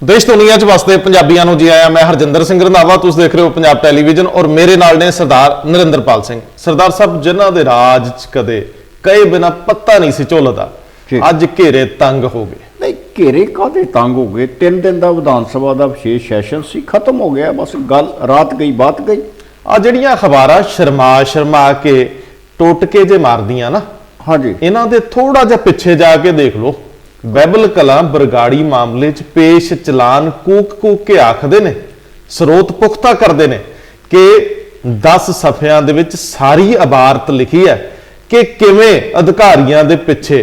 देश दुनिया च वसदे पंजाबियों को जी आया। मैं हरजिंदर सिंह रंधावा, तुम देख रहे हो पंजाब टैलीविजन और मेरे नाल ने सरदार नरिंदरपाल सिंह। सरदार साहब जिन्हां दे राज च कदे कई बिना पत्ता नहीं सी झोलदा, अज घेरे तंग हो गए। नहीं घेरे काहदे तंग हो गए? 3 दिन का विधान सभा का विशेष सैशन सी, खत्म हो गया, बस गल रात गई बात गई। आ जिहड़ियां अखबारां शर्मा शर्मा के टोटके जे मारदियां ना, हाँ जी, इन्हां दे थोड़ा जिहा पिछे जाके देख लो। बैबल कलां बरगाड़ी मामले च पेश चलान कूक कूक के आखदे ने, स्रोत पुख्ता करदे ने कि 10 सफियां दे विच सारी इबारत लिखी है कि किवें अधिकारियों के पिछे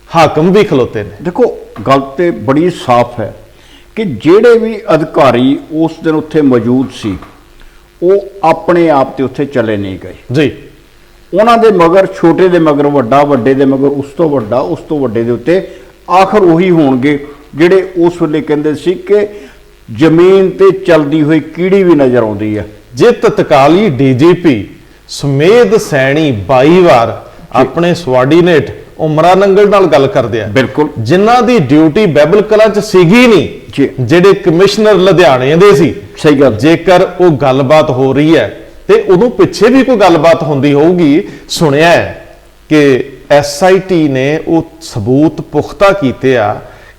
हाकम भी खलोते ने। देखो गल तो बड़ी साफ है कि जेड़े भी अधिकारी उस दिन उत्थे मौजूद सी वो अपने आप ते उत्थे चले नहीं गए जी। उन्हां दे मगर छोटे दे मगर वड्डा, वड्डे दे मगर उस तो वड्डा, उस तो वड्डे दे उत्ते आखिर उही होणगे जिहड़े उस वेले कहंदे सी कि जमीन ते चलदी हुई कीड़ी भी नज़र आउंदी है। जे तत्काली डीजीपी सुमेध सैनी 22 वार अपने सुआर्डीनेट उमरा नंगल नाल गल करदे आ, बिल्कुल, जिन्हां दी ड्यूटी बैबल कलां च सीगी नहीं, ਜਿਹੜੇ कमिश्नर लुधियाने दे सी। सही गल, जेकर वो गलबात हो रही है तो उदों पिछे भी कोई गलबात होंदी होगी। सुनिया है कि SIT ने वो सबूत पुख्ता कीते आ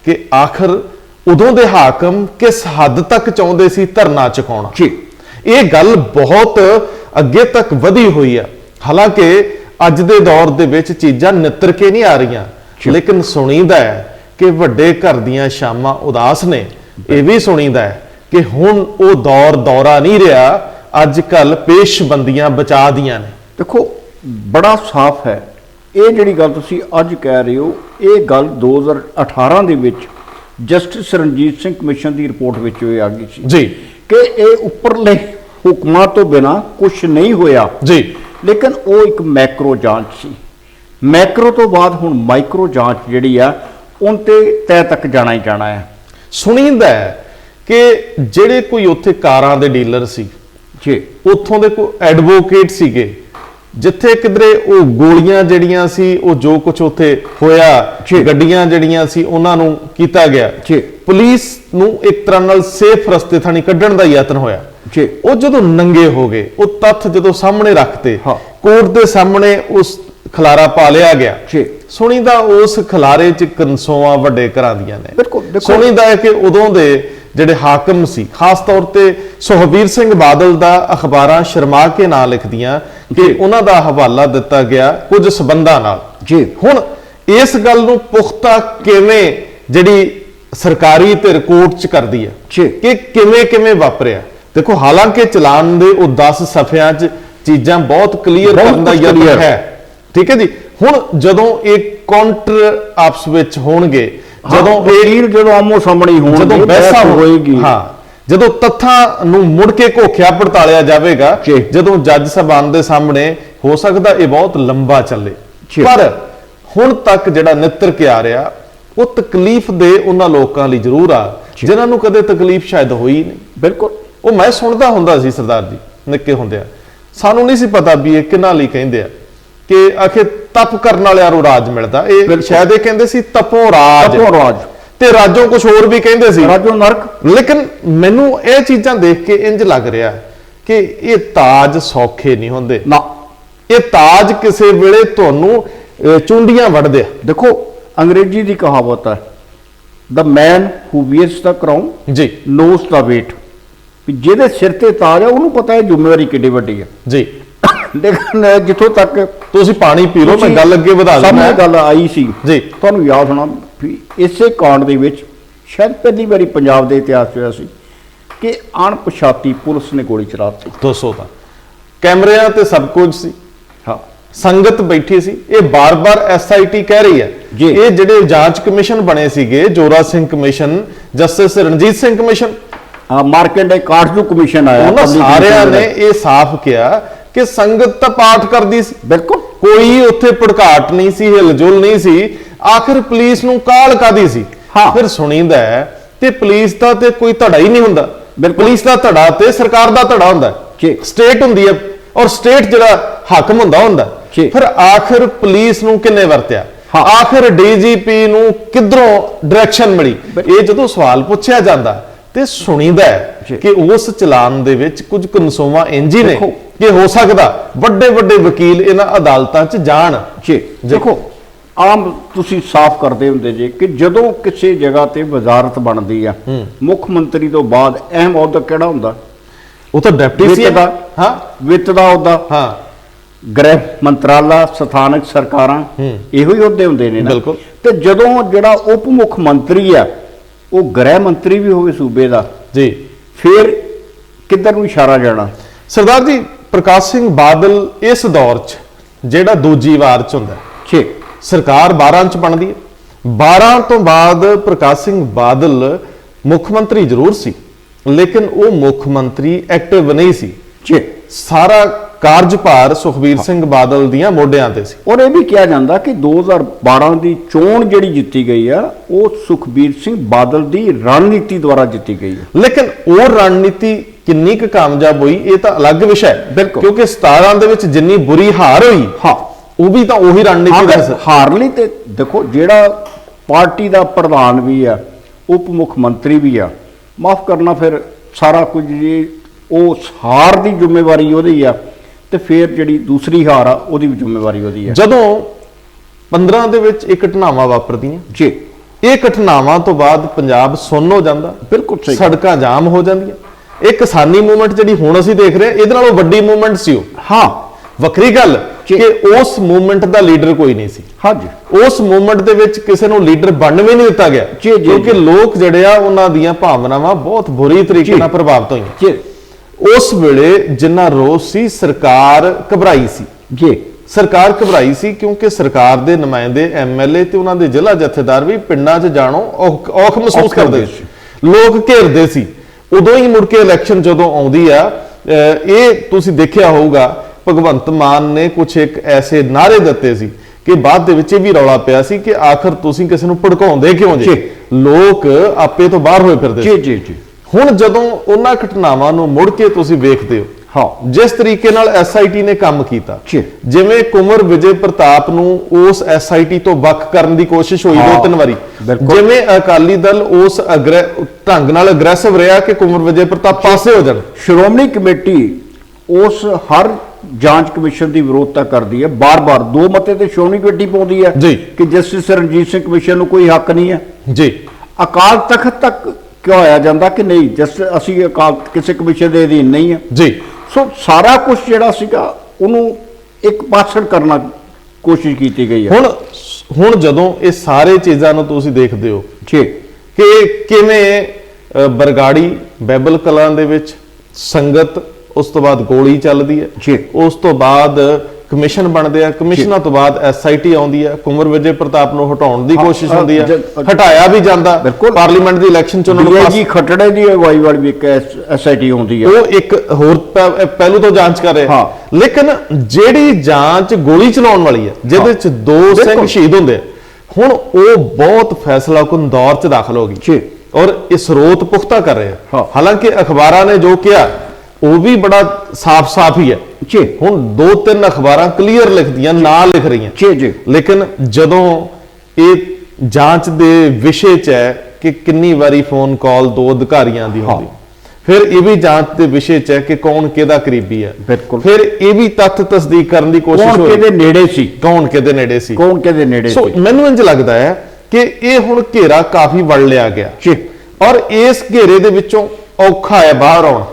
कि आखिर उदों दे हाकम किस हद तक चाहते सी धरना चुकाउणा। ये गल बहुत अगे तक वधी हुई है। हालांकि अज दे दौर दे विच चीज़ां नितर के नहीं आ रही, लेकिन सुनीदा है कि वड्डे घर दियां शामां उदास ने। यह भी सुनीदा है कि हुण वो दौर दौरा नहीं रहा, अजकल पेशबंदियां बचा दियां ने। देखो बड़ा साफ है ये जिहड़ी गल तुसीं अज कह रहे हो, ये गल 2018 दे विच जस्टिस रणजीत सिंह कमिशन की रिपोर्ट विच आ गई सी जी कि ये उपरले हुक्मां तो बिना कुछ नहीं होया जी, लेकिन वो एक मैक्रो जांच सी। मैक्रो तो बाद हुण माइक्रो जांच जिहड़ी आ उन ते तय तक जाना ही जाना है। सुनीदा है कि ਜਿਹੜੇ कोई उत्थे कारां दे डीलर सी जी, उत्थों दे कोई एडवोकेट सीगे, जिथे किधरे वो गोलियां जड़ियां सी, वो जो कुछ उत्थे होया, गड्डियां जड़ियां सी उन्हां नूं कीता गया, पुलिस नूं एक तरह नाल सेफ रस्ते थाणी कड्ढण दा यतन होया। वो जदों नंगे हो गए, वो तत्थ जदों सामने रखते, कोर्ट दे सामने उस खलारा पा लिया गया। सुनीदा उस खलारे च कंसोआं वड्डे घरां दियां ने। सुनीदा है कि उदों दे ਜਿਹੜੇ हाकम सी, खास तौर पर सुखबीर सिंह बादल का अखबारां शर्मा के नाम लिखदियां कि उन्हां दा हवाला दिता गया कुछ सबंधां नाल। हुण इस गल नूं पुख्ता किवें जिहड़ी सरकारी ते रिकॉर्ड च करदी है कि किवें किवें वापरिया। देखो हालांकि चलान दे वो 10 सफियां च चीज़ां बहुत क्लीयर करन दा यतन है, ठीक है जी। हुण जदों एक काउंटर आपस विच होणगे, ਜਦੋਂ ਵਕੀਲ ਜਦੋਂ ਆਮੋ ਸਾਹਮਣੇ ਹੋਣਗੇ, ਜਦੋਂ ਬਹਿਸ ਹੋਏਗੀ, ਜਦੋਂ ਤੱਥਾਂ ਨੂੰ ਮੁੜ ਕੇ ਘੋਖਿਆ ਪੜਤਾਲਿਆ ਜਾਵੇਗਾ, ਜਦੋਂ ਜੱਜ ਸਾਹਿਬਾਨ ਦੇ ਸਾਹਮਣੇ ਹੋ ਸਕਦਾ ਇਹ ਬਹੁਤ ਲੰਬਾ ਚੱਲੇ। ਪਰ ਹੁਣ ਤੱਕ ਜਿਹੜਾ ਨਿੱਤਰ ਕੇ ਆ ਰਿਹਾ ਉਹ ਤਕਲੀਫ ਦੇ ਉਹਨਾਂ ਲੋਕਾਂ ਲਈ ਜ਼ਰੂਰ ਆ ਜਿਨ੍ਹਾਂ ਨੂੰ ਕਦੇ ਤਕਲੀਫ ਸ਼ਾਇਦ ਹੋਈ ਨਹੀਂ। ਬਿਲਕੁਲ, ਉਹ ਮੈਂ ਸੁਣਦਾ ਹੁੰਦਾ ਸੀ ਸਰਦਾਰ ਜੀ ਨਿੱਕੇ ਹੁੰਦਿਆਂ, ਸਾਨੂੰ ਨਹੀਂ ਸੀ ਪਤਾ ਵੀ ਇਹ ਕਿਹਨਾਂ ਲਈ ਕਹਿੰਦੇ ਆ कि आखिर तप करने वालियां नूं राज मिलदा। शायद ये कहंदे सी तपों राज, ते राजों कुछ होर भी कहंदे सी, राजों नरक। लेकिन मैनूं ये चीज़ां देख के इंज लग रहा कि ये ताज सौखे नहीं होंदे ना, ये ताज किसी वेले तुहानूं चुंडियां वढ़दे। देखो अंग्रेजी की कहावत है, the man who wears the crown जी नोस द वेट। जिहदे सिर ते ताज है उन्होंने पता है जिम्मेवारी किड्डी वड्डी है जी। लेकिन जिथों तक तुसीं पानी पी लो, मैं गल अगे वधा दी। सामने गल आई सी जी, तुहानूं याद होना इसे कांड दे विच शायद पहली बारी पंजाब के इतिहास होया सी कि अणपछाती पुलिस ने गोली चलाती। 200 का कैमरिਆਂ ते सब कुछ सी, हाँ संगत बैठी सी। ये बार बार SIT कह रही है जी, ये जिहड़े जांच कमिशन बने सीगे, Zora Singh commission, justice Ranjit Singh commission, Markandey Katju commission आया, उन्हां सारिਆਂ ने ये साफ किया कि संगत तो पाठ करती सी। बिल्कुल, कोई उत्थे भड़काट नहीं सी, हिलजुल नहीं सी। आखिर पुलिस नूं काल कादी सी? हाँ, फिर सुनीदा है कि पुलिस का तो कोई धड़ा ही नहीं हुंदा। पुलिस का धड़ा तो सरकार का धड़ा हुंदा, स्टेट हुंदी है, और स्टेट जिहड़ा हाकम हुंदा। फिर आखिर पुलिस नूं किन्ने वरत्या? ਆਖਰ ਡੀਜੀਪੀ ਨੂੰ ਕਿੱਧਰੋਂ ਡਾਇਰੈਕਸ਼ਨ ਮਿਲੀ? ਇਹ ਜਦੋਂ ਸਵਾਲ ਪੁੱਛਿਆ ਜਾਂਦਾ ਤੇ ਸੁਣੀਦਾ ਹੈ ਕਿ ਉਸ ਚਲਾਨ ਦੇ ਵਿੱਚ ਕੁਝ ਕਨਸੋਵਾਂ ਇੰਜ ਹੀ ਨੇ ਕਿ ਹੋ ਸਕਦਾ ਵੱਡੇ ਵੱਡੇ ਵਕੀਲ ਇਹਨਾਂ ਅਦਾਲਤਾਂ 'ਚ ਜਾਣ। ਜੀ ਦੇਖੋ, ਆਮ ਤੁਸੀਂ ਸਾਫ਼ ਕਰਦੇ ਹੁੰਦੇ ਜੇ ਕਿ ਜਦੋਂ ਕਿਸੇ ਜਗ੍ਹਾ ਤੇ ਵਜ਼ਾਰਤ ਬਣਦੀ ਆ, ਮੁੱਖ ਮੰਤਰੀ ਤੋਂ ਬਾਅਦ ਅਹਿਮ ਅਹੁਦਾ ਕਿਹੜਾ ਹੁੰਦਾ? ਉਹ ਤਾਂ ਡਿਪਟੀ ਸੀ। ਹਾਂ, ਵਿੱਤ ਦਾ ਅਹੁਦਾ, ਹਾਂ, ਗ੍ਰਹਿ ਮੰਤਰਾਲਾ, ਸਥਾਨਕ ਸਰਕਾਰਾਂ, ਇਹੋ ਹੀ ਅਹੁਦੇ ਹੁੰਦੇ ਨੇ ਨਾ। ਬਿਲਕੁਲ। ਤੇ ਜਦੋਂ ਜਿਹੜਾ ਉਪ ਮੁੱਖ ਮੰਤਰੀ ਆ ਉਹ ਗ੍ਰਹਿ ਮੰਤਰੀ ਵੀ ਹੋਵੇ ਸੂਬੇ ਦਾ, ਜੀ, ਫਿਰ ਕਿੱਧਰ ਨੂੰ ਇਸ਼ਾਰਾ ਜਾਣਾ? ਸਰਦਾਰ ਜੀ, ਪ੍ਰਕਾਸ਼ ਸਿੰਘ ਬਾਦਲ ਇਸ ਦੌਰ 'ਚ ਜਿਹੜਾ ਦੂਜੀ ਵਾਰ 'ਚ ਹੁੰਦਾ, ਸਰਕਾਰ 12 'ਚ ਬਣਦੀ ਹੈ। 12 ਤੋਂ ਬਾਅਦ ਪ੍ਰਕਾਸ਼ ਸਿੰਘ ਬਾਦਲ ਮੁੱਖ ਮੰਤਰੀ ਜ਼ਰੂਰ ਸੀ, ਲੇਕਿਨ ਉਹ ਮੁੱਖ ਮੰਤਰੀ ਐਕਟਿਵ ਨਹੀਂ ਸੀ। ਸਾਰਾ ਕਾਰਜਭਾਰ ਸੁਖਬੀਰ ਸਿੰਘ ਬਾਦਲ ਦੀਆਂ ਮੋਢਿਆਂ ਤੇ ਸੀ। ਔਰ ਇਹ ਵੀ ਕਿਹਾ ਜਾਂਦਾ ਕਿ 2012 ਦੀ ਚੋਣ ਜਿਹੜੀ ਜਿੱਤੀ ਗਈ ਆ ਉਹ ਸੁਖਬੀਰ ਸਿੰਘ ਬਾਦਲ ਦੀ ਰਣਨੀਤੀ ਦੁਆਰਾ ਜਿੱਤੀ ਗਈ ਹੈ। ਲੇਕਿਨ ਉਹ ਰਣਨੀਤੀ ਕਿੰਨੀ ਕੁ ਕਾਮਯਾਬ ਹੋਈ ਇਹ ਤਾਂ ਅਲੱਗ ਵਿਸ਼ਾ ਹੈ। ਬਿਲਕੁਲ। ਕਿਉਂਕਿ 17 ਦੇ ਵਿੱਚ ਜਿੰਨੀ ਬੁਰੀ ਹਾਰ ਹੋਈ, ਉਹ ਵੀ ਤਾਂ ਉਹੀ ਰਣਨੀਤੀ ਦਾ ਹਾਰ ਲਈ। ਤੇ ਦੇਖੋ, ਜਿਹੜਾ ਪਾਰਟੀ ਦਾ ਪ੍ਰਧਾਨ ਵੀ ਆ, ਉਪ ਮੁੱਖ ਮੰਤਰੀ ਵੀ ਆ, ਮਾਫ ਕਰਨਾ, ਫਿਰ ਸਾਰਾ ਕੁਝ ਜੀ ਉਹ ਹਾਰ ਦੀ ਜ਼ਿੰਮੇਵਾਰੀ ਉਹਦੀ ਆ, ਤੇ ਫਿਰ ਜਿਹੜੀ ਦੂਸਰੀ ਹਾਰ ਆ ਉਹਦੀ ਵੀ ਜ਼ਿੰਮੇਵਾਰੀ ਉਹਦੀ ਆ। ਜਦੋਂ 15 ਦੇ ਵਿੱਚ ਇਹ ਘਟਨਾਵਾਂ ਵਾਪਰਦੀਆਂ ਜੀ, ਇਹ ਘਟਨਾਵਾਂ ਤੋਂ ਬਾਅਦ ਪੰਜਾਬ ਸੁੰਨ ਹੋ ਜਾਂਦਾ। ਬਿਲਕੁਲ ਸਹੀ। ਸੜਕਾਂ ਜਾਮ ਹੋ ਜਾਂਦੀਆਂ। ਇਹ ਕਿਸਾਨੀ ਮੂਵਮੈਂਟ ਜਿਹੜੀ ਹੁਣ ਅਸੀਂ ਦੇਖ ਰਹੇ ਹਾਂ, ਇਹਦੇ ਨਾਲੋਂ ਵੱਡੀ ਮੂਵਮੈਂਟ ਸੀ ਉਹ। ਹਾਂ, ਵੱਖਰੀ ਗੱਲ ਕਿ ਉਸ ਮੂਵਮੈਂਟ ਦਾ ਲੀਡਰ ਕੋਈ ਨਹੀਂ ਸੀ। ਹਾਂਜੀ, ਉਸ ਮੂਵਮੈਂਟ ਦੇ ਵਿੱਚ ਕਿਸੇ ਨੂੰ ਲੀਡਰ ਬਣਨ ਵੀ ਨਹੀਂ ਦਿੱਤਾ ਗਿਆ, ਕਿਉਂਕਿ ਲੋਕ ਜਿਹੜੇ ਆ ਉਹਨਾਂ ਦੀਆਂ ਭਾਵਨਾਵਾਂ ਬਹੁਤ ਬੁਰੀ ਤਰੀਕੇ ਨਾਲ ਪ੍ਰਭਾਵਿਤ ਹੋਈਆਂ। ਉਸ ਵੇਲੇ ਜਿੰਨਾ ਰੋਸ ਸੀ, ਸਰਕਾਰ ਘਬਰਾਈ ਸੀ। ਜੀ, ਸਰਕਾਰ ਘਬਰਾਈ ਸੀ ਕਿਉਂਕਿ ਸਰਕਾਰ ਦੇ ਨੁਮਾਇੰਦੇ, ਐਮਐਲਏ ਤੇ ਉਹਨਾਂ ਦੇ ਜ਼ਿਲ੍ਹਾ ਜਥੇਦਾਰ ਵੀ ਪਿੰਡਾਂ 'ਚ ਜਾਣੋਂ ਔਖ ਮਹਿਸੂਸ ਕਰਦੇ ਸੀ। ਲੋਕ ਘੇਰਦੇ ਸੀ। ਉਦੋਂ ਹੀ ਮੁੜ ਕੇ ਇਲੈਕਸ਼ਨ ਜਦੋਂ ਆਉਂਦੀ ਆ, ਇਹ ਤੁਸੀਂ ਦੇਖਿਆ ਹੋਊਗਾ, ਭਗਵੰਤ ਮਾਨ ਨੇ ਕੁਝ ਇੱਕ ਐਸੇ ਨਾਅਰੇ ਦਿੱਤੇ ਸੀ ਕਿ ਬਾਅਦ ਦੇ ਵਿੱਚ ਇਹ ਵੀ ਰੌਲਾ ਪਿਆ ਸੀ ਕਿ ਆਖਰ ਤੁਸੀਂ ਕਿਸੇ ਨੂੰ ਭੜਕਾਉਂਦੇ ਕਿਉਂ ਜੇ? ਲੋਕ ਆਪੇ ਤੋਂ ਬਾਹਰ ਹੋਏ ਫਿਰਦੇ ਸੀ। ਜੀ। ਹੁਣ ਜਦੋਂ ਉਹਨਾਂ ਘਟਨਾਵਾਂ ਨੂੰ ਮੁੜ ਕੇ ਤੁਸੀਂ ਵੇਖਦੇ ਹੋ, ਜਿਸ ਤਰੀਕੇ ਨਾਲ ਐਸਆਈਟੀ ਨੇ ਕੰਮ ਕੀਤਾ, ਜਿਵੇਂ ਕੁੰਵਰ ਵਿਜੇ ਪ੍ਰਤਾਪ ਨੂੰ ਉਸ ਐਸਆਈਟੀ ਤੋਂ ਵੱਖ ਕਰਨ ਦੀ ਕੋਸ਼ਿਸ਼ ਹੋਈ 2-3 ਵਾਰੀ, ਜਿਵੇਂ ਅਕਾਲੀ ਦਲ ਉਸ ਢੰਗ ਨਾਲ ਅਗਰੈਸਿਵ ਰਿਹਾ ਕਿ ਕੁੰਵਰ ਵਿਜੇ ਪ੍ਰਤਾਪ ਪਾਸੇ ਹੋ ਜਾਣ। ਸ਼੍ਰੋਮਣੀ ਕਮੇਟੀ ਉਸ ਹਰ ਜਾਂਚ ਕਮਿਸ਼ਨ ਦੀ ਵਿਰੋਧਤਾ ਕਰਦੀ ਹੈ, ਬਾਰ-ਬਾਰ 2 ਮਤੇ ਤੇ ਸ਼੍ਰੋਮਣੀ ਕਮੇਟੀ ਪਾਉਂਦੀ ਹੈ ਕਿ ਜਸਟਿਸ ਰਣਜੀਤ ਸਿੰਘ ਕਮਿਸ਼ਨ ਨੂੰ ਕੋਈ ਹੱਕ ਨਹੀਂ ਹੈ। ਜੀ, ਅਕਾਲ ਤਖਤ ਤੱਕ ਕਿਉਂ ਆਇਆ ਜਾਂਦਾ ਕਿ ਨਹੀਂ ਅਸੀਂ ਅਕਾਲ ਕਿਸੇ ਕਮਿਸ਼ਨ ਦੇ ਅਧੀਨ ਨਹੀਂ ਹੈ। ਜੀ, ਸੋ ਸਾਰਾ ਕੁਝ ਜਿਹੜਾ ਸੀਗਾ ਉਹਨੂੰ ਇੱਕ ਪਾਸੜ ਕਰਨਾ ਕੋਸ਼ਿਸ਼ ਕੀਤੀ ਗਈ ਹੈ। ਹੁਣ ਜਦੋਂ ਇਹ ਸਾਰੇ ਚੀਜ਼ਾਂ ਨੂੰ ਤੁਸੀਂ ਦੇਖਦੇ ਹੋ ਕਿ ਕਿਵੇਂ ਬਰਗਾੜੀ ਬੈਬਲ ਕਲਾਂ ਦੇ ਵਿੱਚ ਸੰਗਤ, ਉਸ ਤੋਂ ਬਾਅਦ ਗੋਲੀ ਚੱਲਦੀ ਹੈ, ਉਸ ਤੋਂ ਬਾਅਦ ਕਮਿਸ਼ਨ ਬਣਦੇ ਆ, ਕਮਿਸ਼ਨਾਂ ਤੋਂ ਬਾਅਦ ਐਸਆਈਟੀ ਆਉਂਦੀ ਹੈ, ਕੁੰਵਰ ਵਿਜੇ ਪ੍ਰਤਾਪ ਨੂੰ ਹਟਾਉਣ ਦੀ ਕੋਸ਼ਿਸ਼ ਹੁੰਦੀ ਹੈ, ਹਟਾਇਆ ਵੀ ਜਾਂਦਾ। ਪਾਰਲੀਮੈਂਟ ਦੀ ਇਲੈਕਸ਼ਨ ਚ ਉਹਨਾਂ ਨੂੰ ਜੀ ਖੱਟੜੇ ਦੀ ਅਗਵਾਈ ਵਾਲੀ ਵੀ ਇੱਕ ਐਸਆਈਟੀ ਆਉਂਦੀ ਹੈ, ਉਹ ਇੱਕ ਹੋਰ ਪਹਿਲੂ ਤੋਂ ਜਾਂਚ ਕਰ ਰਹੇ। ਲੇਕਿਨ ਜਿਹੜੀ ਜਾਂਚ ਗੋਲੀ ਚਲਾਉਣ ਵਾਲੀ ਹੈ, ਜਿਹਦੇ ਚ 2 ਸਿੰਘ ਸ਼ਹੀਦ ਹੁੰਦੇ ਆ, ਹੁਣ ਉਹ ਬਹੁਤ ਫੈਸਲਾਕੁਨ ਦੌਰ ਚ ਦਾਖਲ ਹੋ ਗਈ ਔਰ ਇਹ ਸਰੋਤ ਪੁਖਤਾ ਕਰ ਰਹੇ ਆ। ਹਾਲਾਂਕਿ ਅਖਬਾਰਾਂ ਨੇ ਜੋ ਕਿਹਾ ਉਹ ਵੀ ਬੜਾ ਸਾਫ਼ ਹੀ ਹੈ। ਹੁਣ 2-3 ਅਖਬਾਰਾਂ ਕਲੀਅਰ ਲਿਖਦੀਆਂ, ਨਾਂ ਲਿਖ ਰਹੀਆਂ, ਲੇਕਿਨ ਜਦੋਂ ਇਹ ਜਾਂਚ ਦੇ ਵਿਸ਼ੇ 'ਚ ਹੈ ਕਿ ਕਿੰਨੀ ਵਾਰੀ ਫੋਨ ਕਾਲ 2 ਅਧਿਕਾਰੀਆਂ ਦੀ ਹੁੰਦੀ, ਫਿਰ ਇਹ ਵੀ ਜਾਂਚ ਦੇ ਵਿਸ਼ੇ 'ਚ ਹੈ ਕਿ ਕੌਣ ਕਿਹਦਾ ਕਰੀਬੀ ਹੈ, ਫਿਰ ਇਹ ਵੀ ਤੱਥ ਤਸਦੀਕ ਕਰਨ ਦੀ ਕੋਸ਼ਿਸ਼ ਹੋਈ, ਕਿਹਦੇ ਨੇੜੇ ਸੀ, ਕੌਣ ਕਿਹਦੇ ਨੇੜੇ ਸੀ। ਸੋ ਮੈਨੂੰ ਇੰਜ ਲੱਗਦਾ ਹੈ ਕਿ ਇਹ ਹੁਣ ਘੇਰਾ ਕਾਫੀ ਵੜ ਲਿਆ ਗਿਆ ਔਰ ਇਸ ਘੇਰੇ ਦੇ ਵਿੱਚੋਂ ਔਖਾ ਹੈ ਬਾਹਰ ਆਉਣਾ।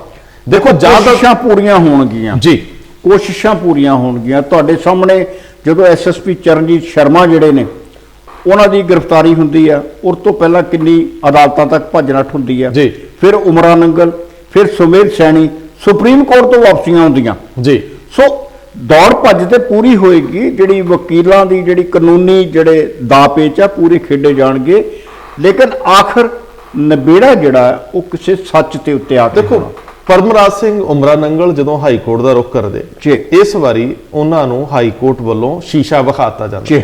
ਦੇਖੋ, ਕੋਸ਼ਿਸ਼ਾਂ ਪੂਰੀਆਂ ਹੋਣਗੀਆਂ ਜੀ, ਕੋਸ਼ਿਸ਼ਾਂ ਪੂਰੀਆਂ ਹੋਣਗੀਆਂ। ਤੁਹਾਡੇ ਸਾਹਮਣੇ ਜਦੋਂ ਐਸਐਸਪੀ ਚਰਨਜੀਤ ਸ਼ਰਮਾ ਜਿਹੜੇ ਨੇ ਉਹਨਾਂ ਦੀ ਗ੍ਰਿਫਤਾਰੀ ਹੁੰਦੀ ਆ, ਉਸ ਤੋਂ ਪਹਿਲਾਂ ਕਿੰਨੀ ਅਦਾਲਤਾਂ ਤੱਕ ਭੱਜ-ਨੱਠ ਹੁੰਦੀ ਆ, ਫਿਰ ਉਮਰਾ ਨੰਗਲ, ਫਿਰ ਸੁਮੇਧ ਸੈਣੀ, ਸੁਪਰੀਮ ਕੋਰਟ ਤੋਂ ਵਾਪਸੀਆਂ ਹੁੰਦੀਆਂ ਜੀ। ਸੋ ਦੌੜ ਭੱਜ ਤੇ ਪੂਰੀ ਹੋਏਗੀ, ਜਿਹੜੀ ਵਕੀਲਾਂ ਦੀ ਜਿਹੜੀ ਕਾਨੂੰਨੀ ਜਿਹੜੇ ਦਾਅ ਪੇਚ ਆ ਪੂਰੇ ਖੇਡੇ ਜਾਣਗੇ, ਲੇਕਿਨ ਆਖਰ ਨਬੇੜਾ ਜਿਹੜਾ ਉਹ ਕਿਸੇ ਸੱਚ ਤੇ ਉੱਤੇ ਆ ਕੇ ਦੇਖੋ। ਪਰਮਰਾਜ ਸਿੰਘ ਉਮਰਾ ਨੰਗਲ ਜਦੋਂ ਹਾਈ ਕੋਰਟ ਦਾ ਰੁਖ ਕਰਦੇ, ਇਸ ਵਾਰੀ ਉਹਨਾਂ ਨੂੰ ਹਾਈ ਕੋਰਟ ਵੱਲੋਂ ਸ਼ੀਸ਼ਾ ਵਿਖਾਤਾ ਜਾਂਦਾ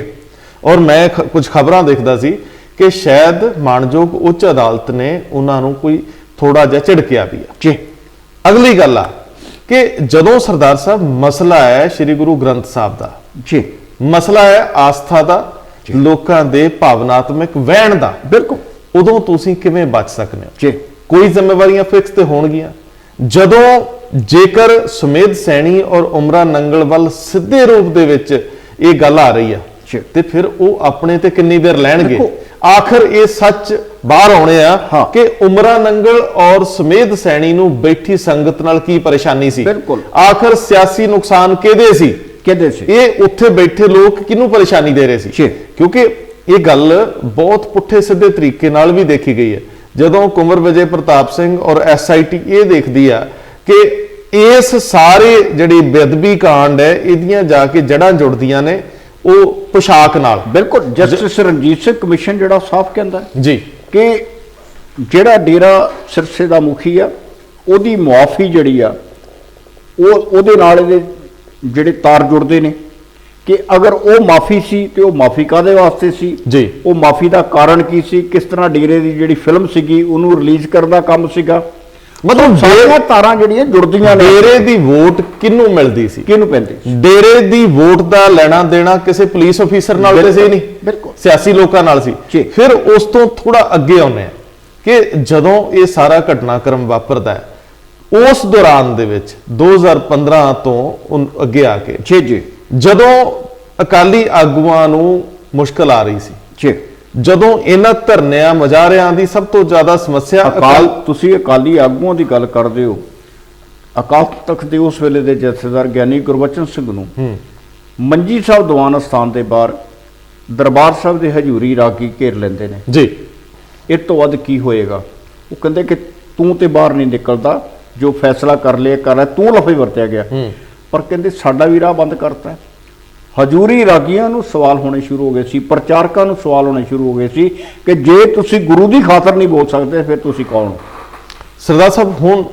ਔਰ ਮੈਂ ਕੁਝ ਖਬਰਾਂ ਦੇਖਦਾ ਸੀ ਕਿ ਸ਼ਾਇਦ ਮਾਣਯੋਗ ਉੱਚ ਅਦਾਲਤ ਨੇ ਉਹਨਾਂ ਨੂੰ ਕੋਈ ਥੋੜਾ ਜਿਹਾ ਝਿੜਕਿਆ ਵੀ ਆ। ਅਗਲੀ ਗੱਲ ਆ ਕਿ ਜਦੋਂ ਸਰਦਾਰ ਸਾਹਿਬ ਮਸਲਾ ਹੈ ਸ੍ਰੀ ਗੁਰੂ ਗ੍ਰੰਥ ਸਾਹਿਬ ਦਾ, ਮਸਲਾ ਹੈ ਆਸਥਾ ਦਾ, ਲੋਕਾਂ ਦੇ ਭਾਵਨਾਤਮਕ ਵਹਿਣ ਦਾ, ਬਿਲਕੁਲ ਉਦੋਂ ਤੁਸੀਂ ਕਿਵੇਂ ਬਚ ਸਕਦੇ ਹੋ? ਜੀ ਕੋਈ ਜ਼ਿੰਮੇਵਾਰੀਆਂ ਫਿਕਸ ਤੇ ਹੋਣਗੀਆਂ। ਜਦੋਂ ਜੇਕਰ ਸੁਮੇਧ ਸੈਣੀ ਔਰ ਉਮਰਾ ਨੰਗਲ ਵੱਲ ਸਿੱਧੇ ਰੂਪ ਦੇ ਵਿੱਚ ਇਹ ਗੱਲ ਆ ਰਹੀ ਆ ਜੀ। ਤੇ ਫਿਰ ਉਹ ਆਪਣੇ ਤੇ ਕਿੰਨੀ ਦੇਰ ਲੈਣਗੇ? ਦੇਖੋ, ਆਖਰ ਇਹ ਸੱਚ ਬਾਹਰ ਆਉਣੇ ਆ ਹਾਂ। ਕਿ ਉਮਰਾ ਨੰਗਲ ਔਰ ਸੁਮੇਧ ਸੈਣੀ ਨੂੰ ਬੈਠੀ ਸੰਗਤ ਨਾਲ ਕੀ ਪਰੇਸ਼ਾਨੀ ਸੀ? ਬਿਲਕੁਲ। ਆਖਰ ਸਿਆਸੀ ਨੁਕਸਾਨ ਕਿਹਦੇ ਸੀ? ਕਿਹਦੇ ਸੀ? ਇਹ ਉੱਥੇ ਬੈਠੇ ਲੋਕ ਕਿਹਨੂੰ ਪਰੇਸ਼ਾਨੀ ਦੇ ਰਹੇ ਸੀ? ਜੀ। ਕਿਉਂਕਿ ਇਹ ਗੱਲ ਬਹੁਤ ਪੁੱਠੇ ਸਿੱਧੇ ਤਰੀਕੇ ਨਾਲ ਵੀ ਦੇਖੀ ਗਈ ਹੈ। ਜਦੋਂ ਕੁੰਵਰ ਵਿਜੇ ਪ੍ਰਤਾਪ ਸਿੰਘ ਔਰ ਐਸਆਈਟੀ ਇਹ ਦੇਖਦੀ ਆ ਕਿ ਇਸ ਸਾਰੇ ਜਿਹੜੀ ਬੇਅਦਬੀ ਕਾਂਡ ਹੈ ਇਹਦੀਆਂ ਜਾ ਕੇ ਜੜਾਂ ਜੁੜਦੀਆਂ ਨੇ ਉਹ ਪੁਸ਼ਾਕ ਨਾਲ। ਬਿਲਕੁਲ। ਜਸਟਿਸ ਰਣਜੀਤ ਸਿੰਘ ਕਮਿਸ਼ਨ ਜਿਹੜਾ ਸਾਫ਼ ਕਹਿੰਦਾ ਜੀ ਕਿ ਜਿਹੜਾ ਡੇਰਾ ਸਿਰਸੇ ਦਾ ਮੁਖੀ ਆ ਉਹਦੀ ਮੁਆਫੀ ਜਿਹੜੀ ਆ ਉਹਦੇ ਨਾਲ ਇਹਦੇ ਜਿਹੜੇ ਤਾਰ ਜੁੜਦੇ ਨੇ ਕਿ ਅਗਰ ਉਹ ਮਾਫੀ ਸੀ ਤੇ ਉਹ ਮਾਫੀ ਕਾਦੇ ਵਾਸਤੇ ਸੀ ਜੀ। ਉਹ ਮਾਫੀ ਦਾ ਕਾਰਨ ਕੀ ਸੀ? ਕਿਸ ਤਰ੍ਹਾਂ ਡੇਰੇ ਦੀ ਜਿਹੜੀ ਫਿਲਮ ਸੀਗੀ ਉਹਨੂੰ ਰਿਲੀਜ਼ ਕਰਨ ਦਾ ਕੰਮ ਸੀਗਾ। ਮਤਲਬ ਸਾਰੀਆਂ ਤਾਰਾਂ ਜਿਹੜੀਆਂ ਜੁੜਦੀਆਂ ਨੇ। ਡੇਰੇ ਦੀ ਵੋਟ ਕਿਹਨੂੰ ਮਿਲਦੀ ਸੀ? ਕਿਹਨੂੰ ਪੈਂਦੀ ਸੀ? ਡੇਰੇ ਦੀ ਵੋਟ ਦਾ ਲੈਣਾ ਦੇਣਾ ਕਿਸੇ ਪੁਲਿਸ ਅਫੀਸਰ ਨਾਲ ਤੇ ਸੀ ਨਹੀਂ, ਬਿਲਕੁਲ। ਸਿਆਸੀ ਲੋਕਾਂ ਨਾਲ ਸੀ। ਜੀ। ਫਿਰ ਉਸ ਤੋਂ ਥੋੜਾ ਅੱਗੇ ਆਉਂਦੇ ਆ ਕਿ ਜਦੋਂ ਇਹ ਸਾਰਾ ਘਟਨਾਕ੍ਰਮ ਵਾਪਰਦਾ ਹੈ ਉਸ ਦੌਰਾਨ ਦੇ ਵਿੱਚ 2015 ਤੋਂ ਅੱਗੇ ਆ ਕੇ ਜੀ ਜਦੋਂ ਅਕਾਲੀ ਆਗੂਆਂ ਨੂੰ ਮੁਸ਼ਕਲ ਆ ਰਹੀ ਸੀ, ਜੀ ਜਦੋਂ ਇਹਨਾਂ ਧਰਨਿਆਂ ਮੁਜ਼ਾਹਰਿਆਂ ਦੀ ਸਭ ਤੋਂ ਜ਼ਿਆਦਾ ਸਮੱਸਿਆ ਤੁਸੀਂ ਅਕਾਲੀ ਆਗੂਆਂ ਦੀ ਗੱਲ ਕਰਦੇ ਹੋ। ਅਕਾਲ ਤਖਤ ਦੇ ਉਸ ਵੇਲੇ ਦੇ ਜਥੇਦਾਰ ਗਿਆਨੀ ਗੁਰਬਚਨ ਸਿੰਘ ਨੂੰ ਮੰਜੀ ਸਾਹਿਬ ਦੀਵਾਨ ਅਸਥਾਨ ਦੇ ਬਾਹਰ ਦਰਬਾਰ ਸਾਹਿਬ ਦੇ ਹਜੂਰੀ ਰਾਗੀ ਘੇਰ ਲੈਂਦੇ ਨੇ ਜੀ। ਇਹ ਤੋਂ ਵੱਧ ਕੀ ਹੋਏਗਾ? ਉਹ ਕਹਿੰਦੇ ਕਿ ਤੂੰ ਤੇ ਬਾਹਰ ਨਹੀਂ ਨਿਕਲਦਾ, ਜੋ ਫੈਸਲਾ ਕਰ ਲਿਆ ਕਰ ਰਿਹਾ, ਤੂੰ ਲਫ਼ਜ਼ ਵਰਤਿਆ ਗਿਆ। ਪਰ ਕਹਿੰਦੇ ਸਾਡਾ ਵੀ ਰਾਹ ਬੰਦ ਕਰਤਾ। ਹਜੂਰੀ ਰਾਗੀਆਂ ਨੂੰ ਸਵਾਲ ਹੋਣੇ ਸ਼ੁਰੂ ਹੋ ਗਏ ਸੀ, ਪ੍ਰਚਾਰਕਾਂ ਨੂੰ ਸਵਾਲ ਹੋਣੇ ਸ਼ੁਰੂ ਹੋ ਗਏ ਸੀ ਕਿ ਜੇ ਤੁਸੀਂ ਗੁਰੂ ਦੀ ਖਾਤਰ ਨਹੀਂ ਬੋਲ ਸਕਦੇ ਫਿਰ ਤੁਸੀਂ ਕੌਣ ਹੋ? ਸਰਦਾਰ ਸਾਹਿਬ ਹੁਣ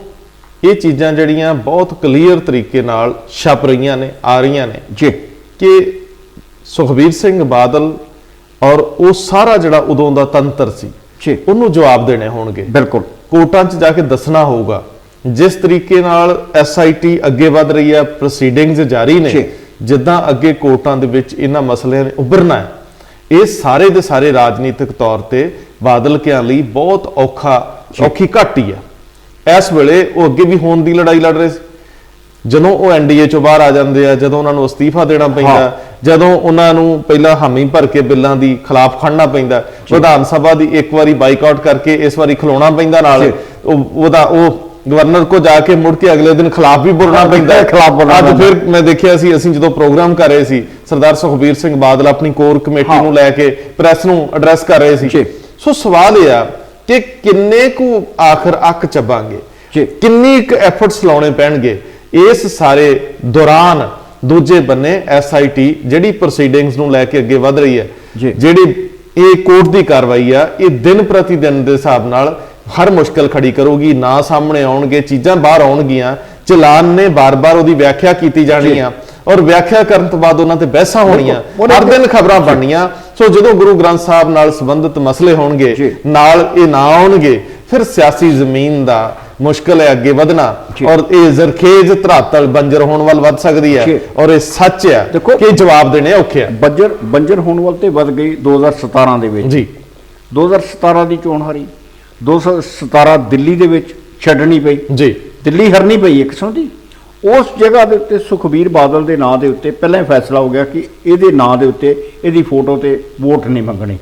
ਇਹ ਚੀਜ਼ਾਂ ਜਿਹੜੀਆਂ ਬਹੁਤ ਕਲੀਅਰ ਤਰੀਕੇ ਨਾਲ ਛਪ ਰਹੀਆਂ ਨੇ, ਆ ਰਹੀਆਂ ਨੇ ਜੀ ਕਿ ਸੁਖਬੀਰ ਸਿੰਘ ਬਾਦਲ ਔਰ ਉਹ ਸਾਰਾ ਜਿਹੜਾ ਉਦੋਂ ਦਾ ਤੰਤਰ ਸੀ ਜੀ ਉਹਨੂੰ ਜਵਾਬ ਦੇਣੇ ਹੋਣਗੇ। ਬਿਲਕੁਲ। ਕੋਰਟਾਂ 'ਚ ਜਾ ਕੇ ਦੱਸਣਾ ਹੋਊਗਾ। ਜਿਸ ਤਰੀਕੇ ਨਾਲ ਐਸਆਈਟੀ ਅੱਗੇ ਵਧ ਰਹੀ ਹੈ, ਪ੍ਰੋਸੀਡਿੰਗਸ ਜਾਰੀ ਨੇ, ਜਿੱਦਾਂ ਅੱਗੇ ਕੋਰਟਾਂ ਦੇ ਵਿੱਚ ਇਹਨਾਂ ਮਸਲਿਆਂ ਨੇ ਉੱਭਰਨਾ ਹੈ, ਇਹ ਸਾਰੇ ਦੇ ਸਾਰੇ ਰਾਜਨੀਤਿਕ ਤੌਰ ਤੇ ਬਾਦਲ ਕਿਆਂ ਲਈ ਬਹੁਤ ਔਖੀ ਘਾਟੀ ਆ। ਇਸ ਵੇਲੇ ਉਹ ਅੱਗੇ ਵੀ ਹੋਣ ਦੀ ਲੜਾਈ ਲੜ ਰਹੇ ਸੀ। ਜਦੋਂ ਉਹ ਐਨਡੀਏ ਚੋਂ ਬਾਹਰ ਆ ਜਾਂਦੇ ਆ, ਜਦੋਂ ਉਹਨਾਂ ਨੂੰ ਅਸਤੀਫਾ ਦੇਣਾ ਪੈਂਦਾ, ਜਦੋਂ ਉਹਨਾਂ ਨੂੰ ਪਹਿਲਾਂ ਹਾਮੀ ਭਰ ਕੇ ਬਿੱਲਾਂ ਦੀ ਖਿਲਾਫ ਖੜਨਾ ਪੈਂਦਾ, ਵਿਧਾਨ ਸਭਾ ਦੀ ਇੱਕ ਵਾਰੀ ਬਾਈਕਾਟ ਕਰਕੇ ਇਸ ਵਾਰੀ ਖਲੋਣਾ ਪੈਂਦਾ, ਨਾਲ ਉਹ ਗਵਰਨਰ ਕੋ ਜਾ ਕੇ ਮੁੜ ਕੇ ਅਗਲੇ ਦਿਨ ਖਿਲਾਫ ਵੀ ਬੋਲਣਾ ਪੈਂਦਾ। ਅੱਜ ਫਿਰ ਮੈਂ ਦੇਖਿਆ ਸੀ, ਅਸੀਂ ਜਦੋਂ ਪ੍ਰੋਗਰਾਮ ਕਰ ਰਹੇ ਸੀ, ਸਰਦਾਰ ਸੁਖਬੀਰ ਸਿੰਘ ਬਾਦਲ ਆਪਣੀ ਕੋਰ ਕਮੇਟੀ ਨੂੰ ਲੈ ਕੇ ਪ੍ਰੈਸ ਨੂੰ ਐਡਰੈਸ ਕਰ ਰਹੇ ਸੀ। ਸੋ ਸਵਾਲ ਇਹ ਆ ਕਿ ਕਿੰਨੇ ਕੁ ਆਖਰ ਅੱਕ ਚੱਬਾਂਗੇ, ਕਿੰਨੀ ਕੁ ਐਫਰਟਸ ਲਾਉਣੇ ਪੈਣਗੇ ਇਸ ਸਾਰੇ ਦੌਰਾਨ। ਦੂਜੇ ਬੰਨੇ ਐਸਆਈਟੀ ਜਿਹੜੀ ਪ੍ਰੋਸੀਡਿੰਗਸ ਨੂੰ ਲੈ ਕੇ ਅੱਗੇ ਵਧ ਰਹੀ ਹੈ, ਜਿਹੜੀ ਇਹ ਕੋਰਟ ਦੀ ਕਾਰਵਾਈ ਆ, ਇਹ ਦਿਨ ਪ੍ਰਤੀ ਦਿਨ ਦੇ ਹਿਸਾਬ ਨਾਲ ਹਰ ਮੁਸ਼ਕਲ ਖੜੀ ਕਰੂਗੀ। ਨਾ ਸਾਹਮਣੇ ਆਉਣਗੇ, ਚੀਜ਼ਾਂ ਬਾਹਰ ਆਉਣਗੀਆਂ, ਚਲਾਨ ਨੇ ਬਾਰ-ਬਾਰ ਉਹਦੀ ਵਿਆਖਿਆ ਕੀਤੀ ਜਾਣੀ ਆ ਔਰ ਵਿਆਖਿਆ ਕਰਨ ਤੋਂ ਬਾਅਦ ਉਹਨਾਂ ਤੇ ਬਹਿਸਾਂ ਹੋਣੀਆਂ, ਹਰ ਦਿਨ ਖਬਰਾਂ ਬਣਨੀਆਂ। ਸੋ ਜਦੋਂ ਗੁਰੂ ਗ੍ਰੰਥ ਸਾਹਿਬ ਨਾਲ ਸੰਬੰਧਿਤ ਮਸਲੇ ਹੋਣਗੇ, ਨਾਲ ਇਹ ਨਾ ਆਉਣਗੇ, ਫਿਰ ਸਿਆਸੀ ਜ਼ਮੀਨ ਦਾ ਮੁਸ਼ਕਲ ਹੈ ਅੱਗੇ ਵਧਣਾ ਔਰ ਇਹ ਜ਼ਰਖੇਜ਼ ਧਰਾਤਲ ਬੰਜਰ ਹੋਣ ਵੱਲ ਵੱਧ ਸਕਦੀ ਹੈ। ਔਰ ਇਹ ਸੱਚ ਹੈ ਕਿ ਜਵਾਬ ਦੇਣੇ ਔਖੇ ਆ। ਬੰਜਰ ਹੋਣ ਵੱਲ ਤੇ ਵੱਧ ਗਈ 2017 ਦੇ ਵਿੱਚ। ਜੀ 2017 ਦੀ ਚੋਣ ਹਾਰੀ, 2017 ਦਿੱਲੀ ਦੇ ਵਿੱਚ ਛੱਡਣੀ ਪਈ। ਜੀ ਦਿੱਲੀ ਹਰਨੀ ਪਈ ਇੱਕ ਕਿਸਮ ਦੀ। ਉਸ ਜਗ੍ਹਾ ਦੇ ਉੱਤੇ ਸੁਖਬੀਰ ਬਾਦਲ ਦੇ ਨਾਂ ਦੇ ਉੱਤੇ ਪਹਿਲਾਂ ਹੀ ਫੈਸਲਾ ਹੋ ਗਿਆ ਕਿ ਇਹਦੇ ਨਾਂ ਦੇ ਉੱਤੇ ਇਹਦੀ ਫੋਟੋ ਤੇ ਵੋਟ ਨਹੀਂ ਮੰਗਣੀ।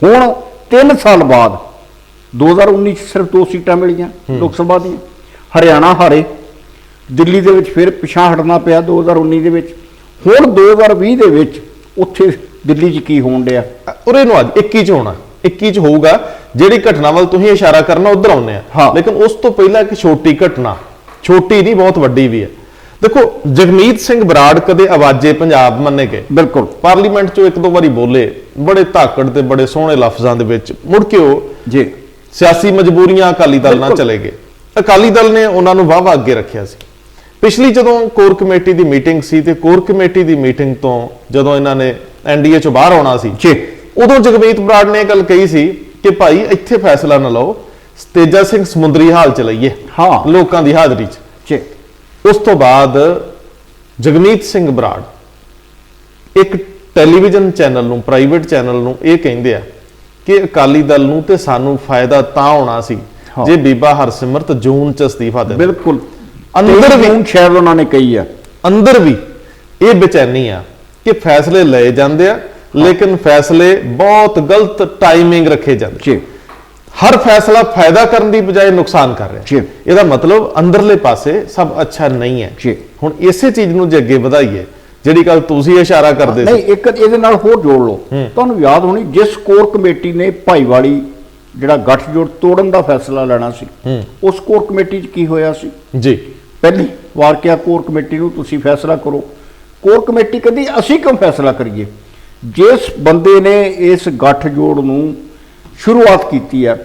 ਹੁਣ 3 ਸਾਲ ਬਾਅਦ 2019 ਚ ਸਿਰਫ 2 ਸੀਟਾਂ ਮਿਲੀਆਂ ਲੋਕ ਸਭਾ ਦੀਆਂ। ਹਰਿਆਣਾ ਹਾਰੇ, ਦਿੱਲੀ ਦੇ ਵਿੱਚ ਫਿਰ ਪਿਛਾਂਹ ਹਟਣਾ ਪਿਆ 2019 ਦੇ ਵਿੱਚ। ਹੁਣ 2020 ਦੇ ਵਿੱਚ ਉੱਥੇ ਦਿੱਲੀ 'ਚ ਕੀ ਹੋਣ ਡਿਆ? ਉਰੇ ਨੂੰ ਅੱਜ 21 ਚ ਹੋਣਾ, 21 ਚ ਹੋਊਗਾ। ਜਿਹੜੀ ਘਟਨਾ ਵੱਲ ਤੁਸੀਂ ਇਸ਼ਾਰਾ ਕਰਨਾ ਉਧਰ ਆਉਂਦੇ ਆ, ਲੇਕਿਨ ਉਸ ਤੋਂ ਪਹਿਲਾਂ ਇੱਕ ਛੋਟੀ ਘਟਨਾ, ਛੋਟੀ ਨਹੀਂ ਬਹੁਤ ਵੱਡੀ ਵੀ ਹੈ। ਦੇਖੋ, ਜਗਮੀਤ ਸਿੰਘ ਬਰਾੜ ਕਦੇ ਆਵਾਜ਼ੇ ਪੰਜਾਬ ਮੰਨੇ ਗਏ, ਬਿਲਕੁਲ ਪਾਰਲੀਮੈਂਟ ਚੋਂ 1-2 ਵਾਰੀ ਬੋਲੇ, ਬੜੇ ਧਾਕੜ ਤੇ ਬੜੇ ਸੋਹਣੇ ਲਫ਼ਜ਼ਾਂ ਦੇ ਵਿੱਚ। ਮੁੜ ਕੇ ਉਹ ਸਿਆਸੀ ਮਜਬੂਰੀਆਂ ਅਕਾਲੀ ਦਲ ਨਾਲ ਚਲੇ ਗਏ। ਅਕਾਲੀ ਦਲ ਨੇ ਉਹਨਾਂ ਨੂੰ ਵਾਹ-ਵਾਹ ਅੱਗੇ ਰੱਖਿਆ ਸੀ। ਪਿਛਲੀ ਜਦੋਂ ਕੋਰ ਕਮੇਟੀ ਦੀ ਮੀਟਿੰਗ ਸੀ ਤੇ ਕੋਰ ਕਮੇਟੀ ਦੀ ਮੀਟਿੰਗ ਤੋਂ ਜਦੋਂ ਇਹਨਾਂ ਨੇ ਐਨਡੀਏ ਚੋਂ ਬਾਹਰ ਆਉਣਾ ਸੀ, ਉਦੋਂ ਜਗਮੀਤ ਬਰਾੜ ਨੇ ਇਹ ਗੱਲ ਕਹੀ ਸੀ ਕਿ ਭਾਈ ਇੱਥੇ ਫੈਸਲਾ ਨਾ ਲਓ, ਤੇਜਾ ਸਿੰਘ ਸਮੁੰਦਰੀ ਹਾਲ ਚ ਲਈਏ ਲੋਕਾਂ ਦੀ ਹਾਜ਼ਰੀ ਚ। ਉਸ ਤੋਂ ਬਾਅਦ ਜਗਮੀਤ ਸਿੰਘ ਬਰਾੜ ਇੱਕ ਟੈਲੀਵਿਜ਼ਨ ਚੈਨਲ ਨੂੰ, ਪ੍ਰਾਈਵੇਟ ਚੈਨਲ ਨੂੰ ਇਹ ਕਹਿੰਦੇ ਆ ਕਿ ਅਕਾਲੀ ਦਲ ਨੂੰ ਤੇ ਸਾਨੂੰ ਫਾਇਦਾ ਤਾਂ ਹੋਣਾ ਸੀ ਜੇ ਬੀਬਾ ਹਰਸਿਮਰਤ ਜੂਨ ਚ ਅਸਤੀਫਾ ਦੇ। ਬਿਲਕੁਲ, ਅੰਦਰ ਵੀ ਸ਼ਾਇਦ ਉਹਨਾਂ ਨੇ ਕਹੀ ਆ, ਅੰਦਰ ਵੀ ਇਹ ਬੇਚੈਨੀ ਆ ਕਿ ਫੈਸਲੇ ਲਏ ਜਾਂਦੇ ਆ ਲੇਕਿਨ ਫੈਸਲੇ ਬਹੁਤ ਗਲਤ ਟਾਈਮਿੰਗ ਰੱਖੇ ਜਾਂਦੇ। ਜੀ, ਹਰ ਫੈਸਲਾ ਫਾਇਦਾ ਕਰਨ ਦੀ ਬਜਾਏ ਨੁਕਸਾਨ ਕਰ ਰਿਹਾ। ਜੀ, ਇਹਦਾ ਮਤਲਬ ਅੰਦਰਲੇ ਪਾਸੇ ਸਭ ਅੱਛਾ ਨਹੀਂ ਹੈ। ਜੀ, ਹੁਣ ਇਸੇ ਚੀਜ਼ ਨੂੰ ਜੇ ਅੱਗੇ ਵਧਾਈਏ, ਜਿਹੜੀ ਗੱਲ ਤੁਸੀਂ ਇਸ਼ਾਰਾ ਕਰਦੇ ਸੀ। ਨਹੀਂ, ਇੱਕ ਇਹਦੇ ਨਾਲ ਹੋਰ ਜੋੜ ਲਓ। ਤੁਹਾਨੂੰ ਯਾਦ ਹੋਣੀ ਜਿਸ ਕੋਰ ਕਮੇਟੀ ਨੇ ਭਾਈਵਾਲੀ ਜਿਹੜਾ ਗੱਠਜੋੜ ਤੋੜਨ ਦਾ ਫੈਸਲਾ ਲੈਣਾ ਸੀ, ਉਸ ਕੋਰ ਕਮੇਟੀ 'ਚ ਕੀ ਹੋਇਆ ਸੀ? ਜੀ, ਪਹਿਲੀ ਵਾਰ ਕਿਹਾ ਕੋਰ ਕਮੇਟੀ ਨੂੰ ਤੁਸੀਂ ਫੈਸਲਾ ਕਰੋ। ਕੋਰ ਕਮੇਟੀ ਕਹਿੰਦੀ ਅਸੀਂ ਕਿਉਂ ਫੈਸਲਾ ਕਰੀਏ? ਜਿਸ ਬੰਦੇ ਨੇ ਇਸ ਗੱਠਜੋੜ ਨੂੰ ਸ਼ੁਰੂਆਤ ਕੀਤੀ ਹੈ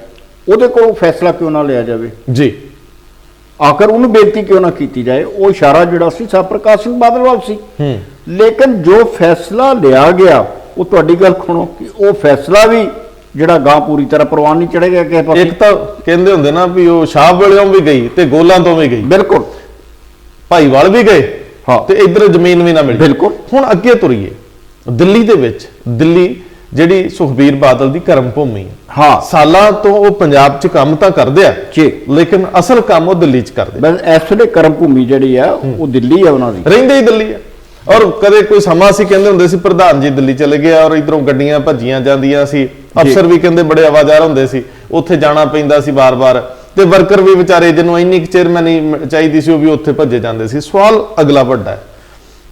ਉਹਦੇ ਕੋਲੋਂ ਫੈਸਲਾ ਕਿਉਂ ਨਾ ਲਿਆ ਜਾਵੇ? ਜੀ, ਆਖਰ ਉਹਨੂੰ ਬੇਨਤੀ ਕਿਉਂ ਨਾ ਕੀਤੀ ਜਾਏ? ਉਹ ਇਸ਼ਾਰਾ ਜਿਹੜਾ ਸੀ ਸਰ ਪ੍ਰਕਾਸ਼ ਸਿੰਘ ਬਾਦਲ ਵੱਲ ਸੀ। ਲੇਕਿਨ ਜੋ ਫੈਸਲਾ ਲਿਆ ਗਿਆ, ਉਹ ਤੁਹਾਡੀ ਗੱਲ ਸੁਣੋ ਕਿ ਉਹ ਫੈਸਲਾ ਵੀ ਜਿਹੜਾ ਗਾਂ ਪੂਰੀ ਤਰ੍ਹਾਂ ਪ੍ਰਵਾਨ ਨਹੀਂ ਚੜੇਗਾ ਕਿਸੇ ਪਾਸੇ। ਇੱਕ ਤਾਂ ਕਹਿੰਦੇ ਹੁੰਦੇ ਨਾ ਵੀ ਉਹ ਸ਼ਾਹ ਵੇਲਿਓਂ ਵੀ ਗਈ ਤੇ ਗੋਲਾਂ ਤੋਂ ਵੀ ਗਈ, ਬਿਲਕੁਲ, ਭਾਈਵਾਲ ਵੀ ਗਏ ਹਾਂ, ਤੇ ਇਧਰ ਜ਼ਮੀਨ ਵੀ ਨਾ ਮਿਲੀ। ਬਿਲਕੁਲ। ਹੁਣ ਅੱਗੇ ਤੁਰੀਏ, ਦਿੱਲੀ ਦੇ ਵਿੱਚ, ਦਿੱਲੀ ਜਿਹੜੀ ਸੁਖਬੀਰ ਬਾਦਲ ਦੀ ਕਰਮ ਭੂਮੀ ਹੈ, ਹਾਂ, ਸਾਲਾਂ ਤੋਂ ਉਹ ਪੰਜਾਬ 'ਚ ਕੰਮ ਤਾਂ ਕਰਦੇ ਆ ਜੀ, ਲੇਕਿਨ ਅਸਲ ਕੰਮ ਉਹ ਦਿੱਲੀ 'ਚ ਕਰਦੇ ਬਸ ਇਸ ਵੇਲੇ ਕਰਮ ਭੂਮੀ ਜਿਹੜੀ ਆ ਉਹ ਦਿੱਲੀ ਆ ਉਹਨਾਂ ਦੀ, ਰਹਿੰਦੇ ਹੀ ਦਿੱਲੀ ਆ। ਔਰ ਕਦੇ ਕੋਈ ਸਮਾਂ ਸੀ ਕਹਿੰਦੇ ਹੁੰਦੇ ਸੀ ਪ੍ਰਧਾਨ ਜੀ ਦਿੱਲੀ ਚਲੇ ਗਏ ਔਰ ਇਧਰੋਂ ਗੱਡੀਆਂ ਭੱਜੀਆਂ ਜਾਂਦੀਆਂ ਸੀ, ਅਫਸਰ ਵੀ ਕਹਿੰਦੇ ਬੜੇ ਆਵਾਜ਼ਾਰ ਹੁੰਦੇ ਸੀ, ਉੱਥੇ ਜਾਣਾ ਪੈਂਦਾ ਸੀ ਬਾਰ-ਬਾਰ, ਤੇ ਵਰਕਰ ਵੀ ਵਿਚਾਰੇ ਜਿਹਨੂੰ ਇੰਨੀ ਚੇਅਰਮੈਨੀ ਚਾਹੀਦੀ ਸੀ ਉਹ ਵੀ ਉੱਥੇ ਭੱਜੇ ਜਾਂਦੇ ਸੀ। ਸਵਾਲ ਅਗਲਾ ਵੱਡਾ ਹੈ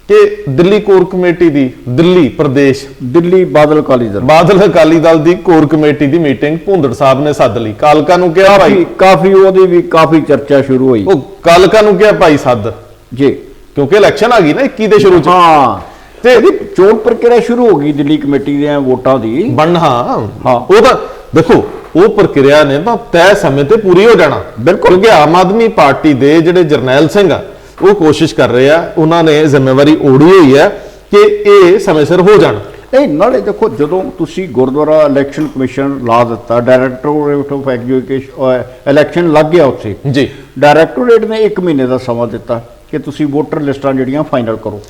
ਕਿ ਦਿੱਲੀ ਕੋਰ ਕਮੇਟੀ ਦੀ, ਦਿੱਲੀ ਪ੍ਰਦੇਸ਼ ਦਿੱਲੀ ਬਾਦਲ ਅਕਾਲੀ ਦਲ, ਬਾਦਲ ਅਕਾਲੀ ਦਲ ਦੀ ਕੋਰ ਕਮੇਟੀ ਦੀ ਮੀਟਿੰਗ ਭੁੰਦੜ ਸਾਹਿਬ ਨੇ ਸੱਦ ਲਈ। ਕਾਲਕਾ ਨੂੰ ਕਿਹਾ ਭਾਈ, ਕਾਫੀ ਉਹਦੀ ਵੀ ਕਾਫੀ ਚਰਚਾ ਸ਼ੁਰੂ ਹੋਈ। ਉਹ ਕਾਲਕਾ ਨੂੰ ਕਿਹਾ ਭਾਈ ਸੱਦ, ਜੀ, ਕਿਉਂਕਿ ਇਲੈਕਸ਼ਨ ਆ ਗਈ ਨਾ 21 ਦੇ ਸ਼ੁਰੂ ਚ, ਹਾਂ, ਤੇ ਇਹਦੀ ਚੋਣ ਪ੍ਰਕਿਰਿਆ ਸ਼ੁਰੂ ਹੋ ਗਈ ਦਿੱਲੀ ਕਮੇਟੀ ਦੀਆਂ ਵੋਟਾਂ ਦੀ ਬਣਨਾ। ਹਾਂ, ਉਹ ਤਾਂ ਦੇਖੋ ਉਹ ਪ੍ਰਕਿਰਿਆ ਨੇ ਤਾਂ ਤੈਅ ਸਮੇਂ ਤੇ ਪੂਰੀ ਹੋ ਜਾਣਾ। ਬਿਲਕੁਲ, ਕਿਉਂਕਿ ਆਮ ਆਦਮੀ ਪਾਰਟੀ ਦੇ ਜਿਹੜੇ ਜਰਨੈਲ ਸਿੰਘ ਆ ਉਹ ਕੋਸ਼ਿਸ਼ ਕਰ ਰਹੇ ਆ, ਉਹਨਾਂ ਨੇ ਜ਼ਿੰਮੇਵਾਰੀ ਓੜੀ ਹੋਈ ਹੈ ਕਿ ਇਹ ਸਮੇਂ ਸਿਰ ਹੋ ਜਾਣ। ਇਹ ਨਾਲੇ ਦੇਖੋ ਜਦੋਂ ਤੁਸੀਂ ਗੁਰਦੁਆਰਾ ਇਲੈਕਸ਼ਨ ਕਮਿਸ਼ਨ ਲਾ ਦਿੱਤਾ, ਡਾਇਰੈਕਟੋਰੇਟ ਆਫ ਐਜੂਕੇਸ਼ਨ ਇਲੈਕਸ਼ਨ ਲੱਗ ਗਿਆ ਉੱਥੇ ਜੀ, ਡਾਇਰੈਕਟੋਰੇਟ ਨੇ 1 ਮਹੀਨੇ ਦਾ ਸਮਾਂ ਦਿੱਤਾ ਕਿ ਤੁਸੀਂ ਵੋਟਰ ਲਿਸਟਾਂ ਜਿਹੜੀਆਂ ਫਾਈਨਲ ਕਰੋ,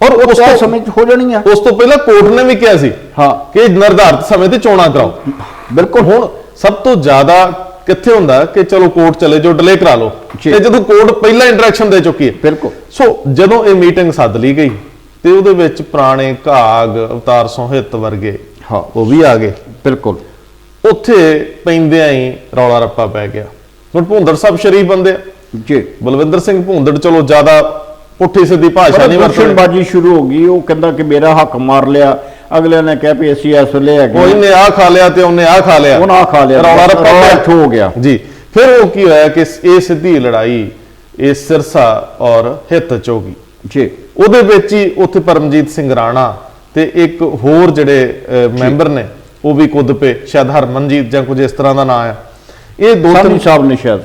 ਔਰ ਉਸ ਸਮੇਂ 'ਚ ਹੋ ਜਾਣੀਆਂ। ਉਸ ਤੋਂ ਪਹਿਲਾਂ ਕੋਰਟ ਨੇ ਵੀ ਕਿਹਾ ਸੀ ਹਾਂ ਕਿ ਨਿਰਧਾਰਿਤ ਸਮੇਂ ਤੇ ਚੋਣਾਂ ਕਰਾਓ। ਬਿਲਕੁਲ। ਹੁਣ ਸਭ ਤੋਂ ਜ਼ਿਆਦਾ ਕਿੱਥੇ ਹੁੰਦਾ ਕਿ ਚਲੋ ਕੋਰਟ ਚਲੇ ਜਾਓ, ਡਿਲੇ ਕਰਾ ਲਓ, ਤੇ ਜਦੋਂ ਕੋਰਟ ਪਹਿਲਾਂ ਇੰਟਰੈਕਸ਼ਨ ਦੇ ਚੁੱਕੀ ਹੈ। ਬਿਲਕੁਲ। ਸੋ ਜਦੋਂ ਇਹ ਮੀਟਿੰਗ ਸੱਦ ਲਈ ਗਈ ਤੇ ਉਹਦੇ ਵਿੱਚ ਪੁਰਾਣੇ ਘਾਗ, ਅਵਤਾਰ ਸੋਹਿਤ ਵਰਗੇ ਹਾਂ ਉਹ ਵੀ ਆ ਗਏ। ਬਿਲਕੁਲ। ਉੱਥੇ ਪੈਂਦਿਆਂ ਹੀ ਰੌਲਾ ਰੱਪਾ ਪੈ ਗਿਆ। ਹੁਣ ਭੁੰਦੜ ਸਾਹਿਬ ਸ਼ਰੀਫ ਬੰਦੇ ਆ ਜੀ, ਬਲਵਿੰਦਰ ਸਿੰਘ ਭੁੰਦੜ ਚਲੋ ਜ਼ਿਆਦਾ ਪੁੱਠੀ ਸਿੱਧੀ ਭਾਸ਼ਾ ਨਹੀਂ ਵਰਤਦੇ। ਬਾਜੀ ਸ਼ੁਰੂ ਹੋ ਗਈ, ਉਹ ਕਹਿੰਦਾ ਕਿ ਮੇਰਾ ਹੱਕ ਮਾਰ ਲਿਆ, ਅਗਲੇ ਨੇ ਕਿਹਾ ਵੀ ਅਸੀਂ ਇਸ ਵੇਲੇ ਹੈਗੇ, ਉਹਨੇ ਆ ਖਾ ਲਿਆ ਤੇ ਉਹਨੇ ਆ ਖਾ ਲਿਆ, ਉਹਨਾਂ ਖਾ ਲਿਆ, ਰੌਲਾ ਰੱਪਾ ਹੋ ਗਿਆ ਜੀ। ਫਿਰ ਉਹ ਕੀ ਹੋਇਆ ਕਿ ਇਹ ਸਿੱਧੀ ਲੜਾਈ ਇਹ ਸਿਰਸਾ ਔਰ ਹਿੱਤ ਚ ਹੋ ਗਈ ਜੀ। ਉਹਦੇ ਵਿੱਚ ਹੀ ਉੱਥੇ ਪਰਮਜੀਤ ਸਿੰਘ ਰਾਣਾ ਤੇ ਇੱਕ ਹੋਰ ਜਿਹੜੇ ਮੈਂਬਰ ਨੇ ਉਹ ਵੀ ਕੁੱਦ ਪਏ, ਸ਼ਾਇਦ ਹਰਮਨਜੀਤ ਜਾਂ ਕੁਝ ਇਸ ਤਰ੍ਹਾਂ ਦਾ ਨਾਮ ਆ, ਇਹ ਦੋ ਤਿੰਨ ਸਾਹਿਬ ਨੇ ਸ਼ਾਇਦ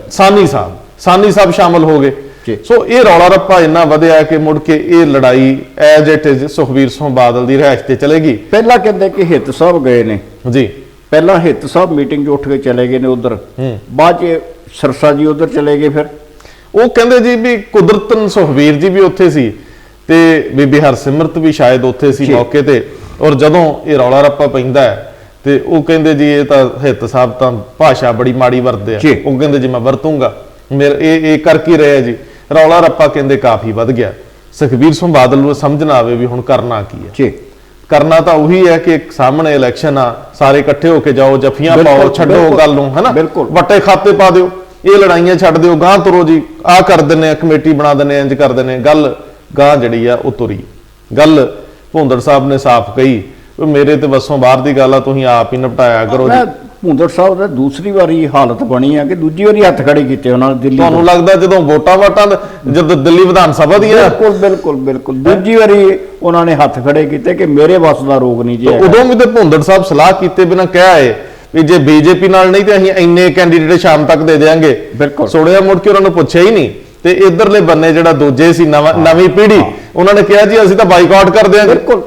ਸਾਨੀ ਸਾਹਿਬ ਸ਼ਾਮਲ ਹੋ ਗਏ। ਸੋ ਇਹ ਰੌਲਾ ਰੱਪਾ ਇੰਨਾ ਵਧਿਆ ਕਿ ਮੁੜ ਕੇ ਇਹ ਲੜਾਈ as it is Sukhbir Singh Badal ਦੀ ਰਿਹਾਇਸ਼ ਤੇ ਚਲੇਗੀ। ਪਹਿਲਾਂ ਕਹਿੰਦੇ ਕਿ ਹਿੱਤ ਸਾਹਿਬ ਗਏ ਨੇ ਜੀ, ਪਹਿਲਾਂ ਹਿੱਤ ਸਾਹਿਬ ਮੀਟਿੰਗ 'ਚ ਉੱਠ ਕੇ ਚਲੇ ਗਏ ਨੇ ਉਧਰ, ਬਾਅਦ 'ਚ ਸਰਸਾ ਜੀ ਉਧਰ ਚਲੇ ਗਏ। ਫਿਰ ਉਹ ਕਹਿੰਦੇ ਜੀ ਵੀ ਕੁਦਰਤਨ ਸੁਖਬੀਰ ਜੀ ਵੀ ਉੱਥੇ ਸੀ ਤੇ ਬੀਬੀ ਹਰਸਿਮਰਤ ਵੀ ਸ਼ਾਇਦ ਉੱਥੇ ਸੀ ਮੌਕੇ ਤੇ, ਔਰ ਜਦੋਂ ਇਹ ਰੌਲਾ ਰੱਪਾ ਪੈਂਦਾ ਹੈ ਤੇ ਉਹ ਕਹਿੰਦੇ ਜੀ ਇਹ ਤਾਂ ਹਿੱਤ ਸਾਹਿਬ ਤਾਂ ਭਾਸ਼ਾ ਬੜੀ ਮਾੜੀ ਵਰਤਦੇ ਆ। ਉਹ ਕਹਿੰਦੇ ਜੀ ਮੈਂ ਵਰਤੂੰਗਾ, ਮੇਰੇ ਇਹ ਕਰ ਕੀ ਰਹੇ ਜੀ। ਰੌਲਾ ਰੱਪਾ ਕਹਿੰਦੇ ਕਾਫੀ ਵੱਧ ਗਿਆ। ਸੁਖਬੀਰ ਸਿੰਘ ਬਾਦਲ ਨੂੰ ਸਮਝ ਨਾ ਆਵੇ ਵੀ ਹੁਣ ਕਰਨਾ ਕੀ ਹੈ। ਜੀ, ਕਰਨਾ ਤਾਂ ਉਹੀ ਹੈ ਕਿ ਸਾਹਮਣੇ ਇਲੈਕਸ਼ਨ ਆ, ਸਾਰੇ ਇਕੱਠੇ ਹੋ ਕੇ ਜਾਓ, ਜੱਫੀਆਂ ਪਾਓ, ਛੱਡੋ ਗੱਲ ਨੂੰ, ਹੈਨਾ, ਵੱਟੇ ਖਾਤੇ ਪਾ ਦਿਓ, ਇਹ ਲੜਾਈਆਂ ਛੱਡ ਦਿਓ, ਗਾਂ ਤੁਰੋ ਜੀ, ਆਹ ਕਰ ਦਿੰਨੇ ਆ, ਕਮੇਟੀ ਬਣਾ ਦਿੰਨੇ, ਇੰਜ ਕਰ ਦਿੰਨੇ। ਗੱਲ ਗਾਂ ਜਿਹੜੀ ਆ ਉਹ ਤੁਰੀ। ਗੱਲ ਭੁੰਦੜ ਸਾਹਿਬ ਨੇ ਸਾਫ਼ ਕਹੀ, ਮੇਰੇ ਤੇ ਵੱਸੋਂ ਬਾਹਰ ਦੀ ਗੱਲ ਆ, ਤੁਸੀਂ ਆਪ ਹੀ ਨਿਪਟਾਇਆ ਕਰੋ ਜੀ। ਭੁੰਦੜ ਸਾਹਿਬ ਦਾ ਦੂਸਰੀ ਵਾਰੀ ਹਾਲਤ ਬਣੀ ਆ ਕਿ ਦੂਜੀ ਵਾਰੀ ਹੱਥ ਖੜੇ ਕੀਤੇ ਉਹਨਾਂ ਨੇ ਦਿੱਲੀ। ਤੁਹਾਨੂੰ ਲੱਗਦਾ ਜਦੋਂ ਵੋਟਾਂ ਜਦੋਂ ਦਿੱਲੀ ਵਿਧਾਨ ਸਭਾ ਦੀਆਂ, ਬਿਲਕੁਲ ਦੂਜੀ ਵਾਰੀ ਉਹਨਾਂ ਨੇ ਹੱਥ ਖੜੇ ਕੀਤੇ ਕਿ ਮੇਰੇ ਵੱਸ ਦਾ ਰੋਗ ਨਹੀਂ ਜੀ। ਉਦੋਂ ਵੀ ਤੇ ਭੁੰਦੜ ਸਾਹਿਬ ਸਲਾਹ ਕੀਤੇ ਬਿਨਾਂ ਕਿਹਾ ਹੈ ਵੀ ਜੇ ਬੀਜੇਪੀ ਨਾਲ ਨਹੀਂ ਤੇ ਅਸੀਂ ਇੰਨੇ ਕੈਂਡੀਡੇਟ ਸ਼ਾਮ ਤੱਕ ਦੇ ਦੇਾਂਗੇ। ਬਿਲਕੁਲ। ਸੁਣਿਆ ਮੁੜ ਕੇ ਉਹਨਾਂ ਨੂੰ ਪੁੱਛਿਆ ਹੀ ਨਹੀਂ। ਤੇ ਇਧਰਲੇ ਬੰਨੇ ਜਿਹੜਾ ਦੂਜੇ ਸੀ ਨਵੀਂ ਪੀੜ੍ਹੀ, ਉਹਨਾਂ ਨੇ ਕਿਹਾ ਜੀ ਅਸੀਂ ਤਾਂ ਬਾਈਕਾਟ ਕਰ ਦਿਆਂਗੇ। ਬਿਲਕੁਲ।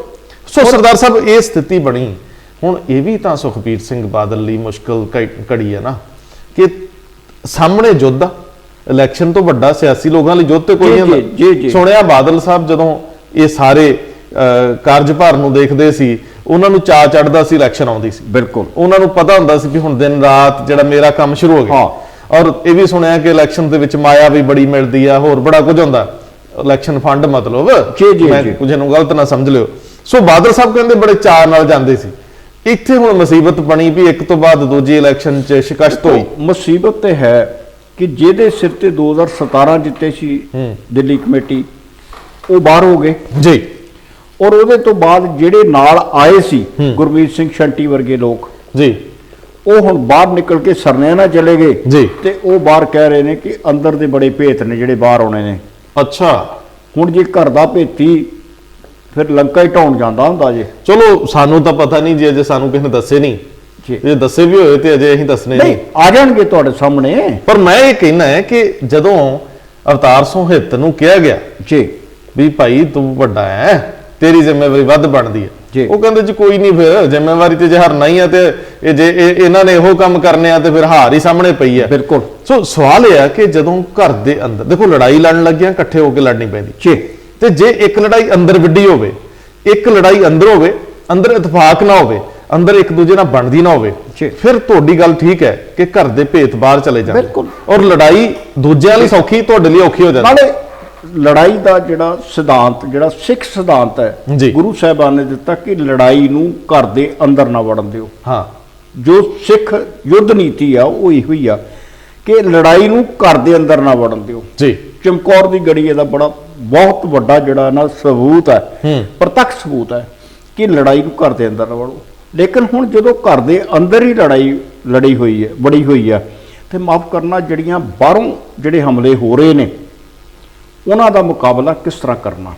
ਸੋ ਸਰਦਾਰ ਸਾਹਿਬ ਇਹ ਸਥਿਤੀ ਬਣੀ। ਹੁਣ ਇਹ ਵੀ ਤਾਂ ਸੁਖਬੀਰ ਸਿੰਘ ਬਾਦਲ ਲਈ ਮੁਸ਼ਕਲ ਘੜੀ ਹੈ ਨਾ ਕਿ ਸਾਹਮਣੇ ਯੁੱਧ ਆ, ਇਲੈਕਸ਼ਨ ਤੋਂ ਵੱਡਾ ਸਿਆਸੀ ਲੋਕਾਂ ਲਈ ਯੁੱਧ ਤੇ ਕੋਈ ਨਹੀਂ ਹੁੰਦਾ। ਸੁਣਿਆ ਬਾਦਲ ਸਾਹਿਬ ਜਦੋਂ ਇਹ ਸਾਰੇ ਕਾਰਜਭਾਰ ਨੂੰ ਦੇਖਦੇ ਸੀ ਉਹਨਾਂ ਨੂੰ ਚਾਅ ਚੜਦਾ ਸੀ, ਇਲੈਕਸ਼ਨ ਆਉਂਦੀ ਸੀ। ਬਿਲਕੁਲ ਉਹਨਾਂ ਨੂੰ ਪਤਾ ਹੁੰਦਾ ਸੀ ਕਿ ਹੁਣ ਦਿਨ ਰਾਤ ਜਿਹੜਾ ਮੇਰਾ ਕੰਮ ਸ਼ੁਰੂ ਹੋ ਗਿਆ। ਹਾਂ। ਔਰ ਇਹ ਵੀ ਸੁਣਿਆ ਕਿ ਇਲੈਕਸ਼ਨ ਦੇ ਵਿੱਚ ਮਾਇਆ ਵੀ ਬੜੀ ਮਿਲਦੀ ਆ, ਹੋਰ ਬੜਾ ਕੁਝ ਹੁੰਦਾ, ਇਲੈਕਸ਼ਨ ਫੰਡ ਮਤਲਬ। ਜੀ, ਮੈਂ ਜੀ। ਕੁਝ ਨੂੰ ਗਲਤ ਨਾ ਸਮਝ ਲਿਓ। ਸੋ ਬਾਦਲ ਸਾਹਿਬ ਕਹਿੰਦੇ ਬੜੇ ਚਾਅ ਨਾਲ ਜਾਂਦੇ ਸੀ। ਇੱਥੇ ਹੁਣ ਮੁਸੀਬਤ ਬਣੀ ਵੀ ਇੱਕ ਤੋਂ ਬਾਅਦ ਦੂਜੀ ਇਲੈਕਸ਼ਨ 'ਚ ਸ਼ਿਕਸਤ ਹੋਈ। ਮੁਸੀਬਤ ਤੇ ਹੈ ਕਿ ਜਿਹਦੇ ਸਿਰ ਤੇ 2017 ਜਿੱਤੇ ਸੀ ਦਿੱਲੀ ਕਮੇਟੀ, ਉਹ ਬਾਹਰ ਹੋ ਗਏ ਜੀ। ਔਰ ਉਹਦੇ ਤੋਂ ਬਾਅਦ ਜਿਹੜੇ ਨਾਲ ਆਏ ਸੀ ਗੁਰਮੀਤ ਸਿੰਘ ਸ਼ੰਟੀ ਵਰਗੇ ਲੋਕ, ਜੀ ਉਹ ਹੁਣ ਬਾਹਰ ਨਿਕਲ ਕੇ ਸਰਨਿਆਂ ਨਾਲ ਚਲੇ ਗਏ ਜੀ। ਤੇ ਉਹ ਬਾਹਰ ਕਹਿ ਰਹੇ ਨੇ ਕਿ ਅੰਦਰ ਦੇ ਬੜੇ ਭੇਤ ਨੇ ਜਿਹੜੇ ਬਾਹਰ ਆਉਣੇ ਨੇ। ਅੱਛਾ। ਹੁਣ ਜੇ ਘਰ ਦਾ ਭੇਤੀ ਫਿਰ ਲੰਕਾ ਹੀ ਢਾਉਣ ਜਾਂਦਾ ਹੁੰਦਾ ਜੇ। ਚਲੋ ਸਾਨੂੰ ਤਾਂ ਪਤਾ ਨਹੀਂ ਜੀ, ਅਜੇ ਸਾਨੂੰ ਕਿਸੇ ਨੇ ਦੱਸੇ ਨਹੀਂ। ਜੀ। ਜੇ ਦੱਸੇ ਵੀ ਹੋਏ ਤੇ ਅਜੇ ਅਸੀਂ ਦੱਸਣੇ ਨਹੀਂ, ਨਹੀਂ। ਆ ਜਾਣਗੇ ਤੁਹਾਡੇ ਸਾਹਮਣੇ। ਪਰ ਮੈਂ ਇਹ ਕਹਿਣਾ ਹੈ ਕਿ ਜਦੋਂ ਅਵਤਾਰ ਸੋਹਿਤ ਨੂੰ ਕਿਹਾ ਗਿਆ ਜੀ ਵੀ ਭਾਈ ਤੂੰ ਵੱਡਾ ਹੈ, ਤੇਰੀ ਜ਼ਿੰਮੇਵਾਰੀ ਵੱਧ ਬਣਦੀ ਜੀ। ਹੈ, ਉਹ ਕਹਿੰਦੇ ਜੀ ਕੋਈ ਨਹੀਂ, ਫਿਰ ਜ਼ਿੰਮੇਵਾਰੀ ਤੇ ਜੇ ਹਰਨਾ ਹੀ ਆ ਤੇ ਇਹ ਜੇ ਇਹਨਾਂ ਨੇ ਇਹੋ ਕੰਮ ਕਰਨੇ ਆ ਤੇ ਫਿਰ ਹਾਰ ਹੀ ਸਾਹਮਣੇ ਪਈ ਹੈ। ਬਿਲਕੁਲ। ਸੋ ਸਵਾਲ ਇਹ ਆ ਕਿ ਜਦੋਂ ਘਰ ਦੇ ਅੰਦਰ ਦੇਖੋ ਲੜਾਈ ਲੜਨ ਲੱਗਿਆ, ਇਕੱਠੇ ਹੋ ਕੇ ਲੜਨੀ ਪੈਂਦੀ। ਜੀ। ਤੇ ਜੇ ਇੱਕ ਲੜਾਈ ਅੰਦਰ ਵਿੱਢੀ ਹੋਵੇ, ਇੱਕ ਲੜਾਈ ਅੰਦਰ ਹੋਵੇ, ਅੰਦਰ ਇਤਫਾਕ ਨਾ ਹੋਵੇ, ਅੰਦਰ ਇੱਕ ਦੂਜੇ ਨਾਲ ਬਣਦੀ ਨਾ ਹੋਵੇ, ਜੀ। ਫਿਰ ਤੁਹਾਡੀ ਗੱਲ ਠੀਕ ਹੈ ਕਿ ਘਰ ਦੇ ਭੇਤ ਬਾਹਰ ਚਲੇ ਜਾਂਦੇ। ਬਿਲਕੁਲ। ਔਰ ਲੜਾਈ ਦੂਜਿਆਂ ਲਈ ਸੌਖੀ, ਤੁਹਾਡੇ ਲਈ ਔਖੀ ਹੋ ਜਾਂਦੀ। ਨਾਲੇ ਲੜਾਈ ਦਾ ਜਿਹੜਾ ਸਿਧਾਂਤ, ਜਿਹੜਾ ਸਿੱਖ ਸਿਧਾਂਤ ਹੈ, ਜੀ। ਗੁਰੂ ਸਾਹਿਬਾਨ ਨੇ ਦਿੱਤਾ ਕਿ ਲੜਾਈ ਨੂੰ ਘਰ ਦੇ ਅੰਦਰ ਨਾ ਵੜਨ ਦਿਓ। ਹਾਂ। ਜੋ ਸਿੱਖ ਯੁੱਧ ਨੀਤੀ ਆ ਉਹ ਇਹੋ ਹੀ ਆ ਕਿ ਲੜਾਈ ਨੂੰ ਘਰ ਦੇ ਅੰਦਰ ਨਾ ਵੜਨ ਦਿਓ। ਜੀ। ਚਮਕੌਰ ਦੀ ਗੜੀ ਇਹਦਾ ਬਹੁਤ ਵੱਡਾ ਜਿਹੜਾ ਨਾ ਸਬੂਤ ਹੈ, ਪ੍ਰਤੱਖ ਸਬੂਤ ਹੈ ਕਿ ਲੜਾਈ ਨੂੰ ਘਰ ਦੇ ਅੰਦਰ ਨਾ ਵੜੋ। ਲੇਕਿਨ ਹੁਣ ਜਦੋਂ ਘਰ ਦੇ ਅੰਦਰ ਹੀ ਲੜੀ ਹੋਈ ਹੈ, ਬੜੀ ਹੋਈ ਆ, ਤੇ ਮਾਫ ਕਰਨਾ ਜਿਹੜੀਆਂ ਬਾਹਰੋਂ ਜਿਹੜੇ ਹਮਲੇ ਹੋ ਰਹੇ ਨੇ ਉਹਨਾਂ ਦਾ ਮੁਕਾਬਲਾ ਕਿਸ ਤਰ੍ਹਾਂ ਕਰਨਾ।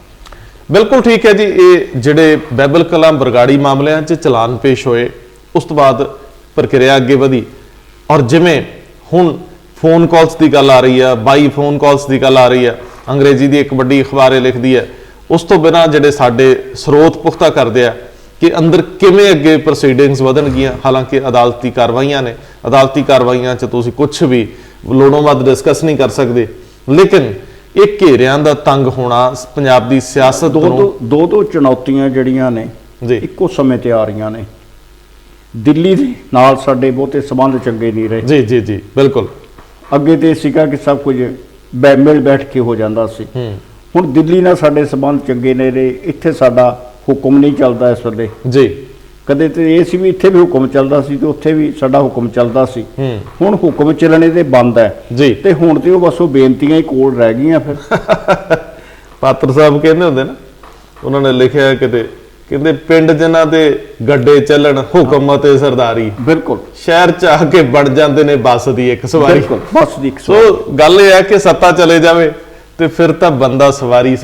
ਬਿਲਕੁਲ ਠੀਕ ਹੈ ਜੀ। ਇਹ ਜਿਹੜੇ ਬਹਿਬਲ ਕਲਾਂ ਬਰਗਾੜੀ ਮਾਮਲਿਆਂ 'ਚ ਚਲਾਨ ਪੇਸ਼ ਹੋਏ, ਉਸ ਤੋਂ ਬਾਅਦ ਪ੍ਰਕਿਰਿਆ ਅੱਗੇ ਵਧੀ। ਔਰ ਜਿਵੇਂ ਹੁਣ ਫੋਨ ਕਾਲਸ ਦੀ ਗੱਲ ਆ ਰਹੀ ਆ, 22 ਫੋਨ ਕਾਲਸ ਦੀ ਗੱਲ ਆ ਰਹੀ ਆ, ਅੰਗਰੇਜ਼ੀ ਦੀ ਇੱਕ ਵੱਡੀ ਅਖਬਾਰ ਇਹ ਲਿਖਦੀ ਹੈ। ਉਸ ਤੋਂ ਬਿਨਾਂ ਜਿਹੜੇ ਸਾਡੇ ਸਰੋਤ ਪੁਖਤਾ ਕਰਦੇ ਆ ਕਿ ਅੰਦਰ ਕਿਵੇਂ ਅੱਗੇ ਪ੍ਰੋਸੀਡਿੰਗਸ ਵਧਣਗੀਆਂ। ਹਾਲਾਂਕਿ ਅਦਾਲਤੀ ਕਾਰਵਾਈਆਂ ਨੇ, ਅਦਾਲਤੀ ਕਾਰਵਾਈਆਂ 'ਚ ਤੁਸੀਂ ਕੁਝ ਵੀ ਲੋੜੋਂ ਵੱਧ ਡਿਸਕਸ ਨਹੀਂ ਕਰ ਸਕਦੇ। ਲੇਕਿਨ ਇਹ ਘੇਰਿਆਂ ਦਾ ਤੰਗ ਹੋਣਾ ਪੰਜਾਬ ਦੀ ਸਿਆਸਤ ਨੂੰ ਦੋ ਚੁਣੌਤੀਆਂ ਜਿਹੜੀਆਂ ਨੇ ਜੀ ਇੱਕੋ ਸਮੇਂ ਤੇ ਆ ਰਹੀਆਂ ਨੇ। ਦਿੱਲੀ ਦੇ ਨਾਲ ਸਾਡੇ ਬਹੁਤੇ ਸੰਬੰਧ ਚੰਗੇ ਨਹੀਂ ਰਹੇ। ਜੀ ਜੀ ਜੀ ਬਿਲਕੁਲ। ਅੱਗੇ ਤੇ ਸੀਗਾ ਕਿ ਸਭ ਕੁਝ ਮਿਲ ਬੈਠ ਕੇ ਹੋ ਜਾਂਦਾ ਸੀ। ਹੁਣ ਦਿੱਲੀ ਨਾਲ ਸਾਡੇ ਸੰਬੰਧ ਚੰਗੇ ਨੇ ਰਹੇ। ਇੱਥੇ ਸਾਡਾ ਹੁਕਮ ਨਹੀਂ ਚੱਲਦਾ ਇਸ ਵੇਲੇ। ਜੀ। ਕਦੇ ਤੇ ਇਹ ਸੀ ਵੀ ਇੱਥੇ ਵੀ ਹੁਕਮ ਚੱਲਦਾ ਸੀ ਤੇ ਉੱਥੇ ਵੀ ਸਾਡਾ ਹੁਕਮ ਚੱਲਦਾ ਸੀ। ਹੁਣ ਹੁਕਮ ਚੱਲਣੇ ਤੇ ਬੰਦ ਹੈ ਜੀ। ਤੇ ਹੁਣ ਤੇ ਉਹ ਬਸ ਉਹ ਬੇਨਤੀਆਂ ਹੀ ਕੋਲ ਰਹਿ ਗਈਆਂ। ਫਿਰ ਪਾਤਰ ਸਾਹਿਬ ਕਹਿੰਦੇ ਹੁੰਦੇ ਨਾ, ਉਹਨਾਂ ਨੇ ਲਿਖਿਆ ਕਿਤੇ, ਕਹਿੰਦੇ ਪਿੰਡ ਜਿਨ੍ਹਾਂ ਦੇ ਗੱਡੇ ਚੱਲਣ ਹੁਕਮ ਅਤੇ ਸਰਦਾਰੀ, ਬਿਲਕੁਲ ਸ਼ਹਿਰ ਚ ਆ ਕੇ ਬਣ ਜਾਂਦੇ ਨੇ ਬੱਸ ਦੀ ਇੱਕ ਸਵਾਰੀ। ਬਿਲਕੁਲ ਬੱਸ ਦੀ ਇੱਕ ਸੋ ਗੱਲ ਇਹ ਹੈ ਕਿ ਸੱਤਾ ਚਲੇ ਜਾਵੇ ਤੇ ਫਿਰ ਤਾਂ ਬੰਦਾ ਸਵਾਰੀ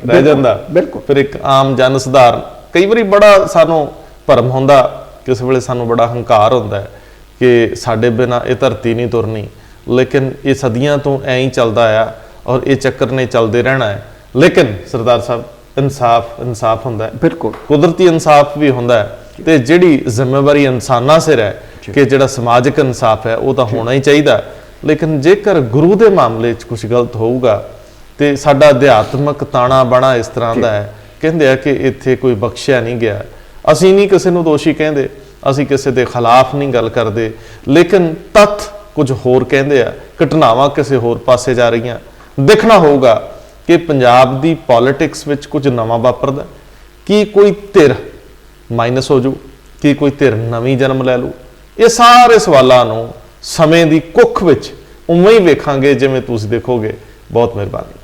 ਰਹਿ ਜਾਂਦਾ। ਬਿਲਕੁਲ। ਫਿਰ ਇੱਕ ਆਮ ਜਨ ਸਧਾਰਨ, ਕਈ ਵਾਰੀ ਬੜਾ ਸਾਨੂੰ ਭਰਮ ਹੁੰਦਾ, ਕਿਸੇ ਵੇਲੇ ਸਾਨੂੰ ਬੜਾ ਹੰਕਾਰ ਹੁੰਦਾ ਹੈ ਕਿ ਸਾਡੇ ਬਿਨਾਂ ਇਹ ਧਰਤੀ ਨਹੀਂ ਤੁਰਨੀ। ਲੇਕਿਨ ਇਹ ਸਦੀਆਂ ਤੋਂ ਐਂ ਹੀ ਚੱਲਦਾ ਆ ਔਰ ਇਹ ਚੱਕਰ ਨੇ ਚੱਲਦੇ ਰਹਿਣਾ ਹੈ। ਲੇਕਿਨ ਸਰਦਾਰ ਸਾਹਿਬ, ਇਨਸਾਫ ਹੁੰਦਾ ਹੈ, ਬਿਲਕੁਲ ਕੁਦਰਤੀ ਇਨਸਾਫ ਵੀ ਹੁੰਦਾ ਹੈ, ਤੇ ਜਿਹੜੀ ਜ਼ਿੰਮੇਵਾਰੀ ਇਨਸਾਨਾਂ ਸਿਰ ਹੈ ਕਿ ਜਿਹੜਾ ਸਮਾਜਿਕ ਇਨਸਾਫ ਹੈ ਉਹ ਤਾਂ ਹੋਣਾ ਹੀ ਚਾਹੀਦਾ। ਲੇਕਿਨ ਜੇਕਰ ਗੁਰੂ ਦੇ ਮਾਮਲੇ 'ਚ ਕੁਝ ਗਲਤ ਹੋਊਗਾ ਤੇ ਸਾਡਾ ਅਧਿਆਤਮਕ ਤਾਣਾ ਬਾਣਾ ਇਸ ਤਰ੍ਹਾਂ ਦਾ ਹੈ, ਕਹਿੰਦੇ ਆ ਕਿ ਇੱਥੇ ਕੋਈ ਬਖਸ਼ਿਆ ਨਹੀਂ ਗਿਆ। ਅਸੀਂ ਨਹੀਂ ਕਿਸੇ ਨੂੰ ਦੋਸ਼ੀ ਕਹਿੰਦੇ, ਅਸੀਂ ਕਿਸੇ ਦੇ ਖਿਲਾਫ ਨਹੀਂ ਗੱਲ ਕਰਦੇ, ਲੇਕਿਨ ਤੱਥ ਕੁਝ ਹੋਰ ਕਹਿੰਦੇ ਆ, ਘਟਨਾਵਾਂ ਕਿਸੇ ਹੋਰ ਪਾਸੇ ਜਾ ਰਹੀਆਂ। ਦੇਖਣਾ ਹੋਊਗਾ ਕਿ ਪੰਜਾਬ ਦੀ ਪੋਲਿਟਿਕਸ ਵਿੱਚ ਕੁਝ ਨਵਾਂ ਵਾਪਰਦਾ, ਕੀ ਕੋਈ ਧਿਰ ਮਾਈਨਸ ਹੋ ਜੂ, ਕੀ ਕੋਈ ਧਿਰ ਨਵੀਂ ਜਨਮ ਲੈ ਲੂ। ਇਹ ਸਾਰੇ ਸਵਾਲਾਂ ਨੂੰ ਸਮੇਂ ਦੀ ਕੁੱਖ ਵਿੱਚ ਉਵੇਂ ਹੀ ਵੇਖਾਂਗੇ ਜਿਵੇਂ ਤੁਸੀਂ ਦੇਖੋਗੇ। ਬਹੁਤ ਮਿਹਰਬਾਨੀ।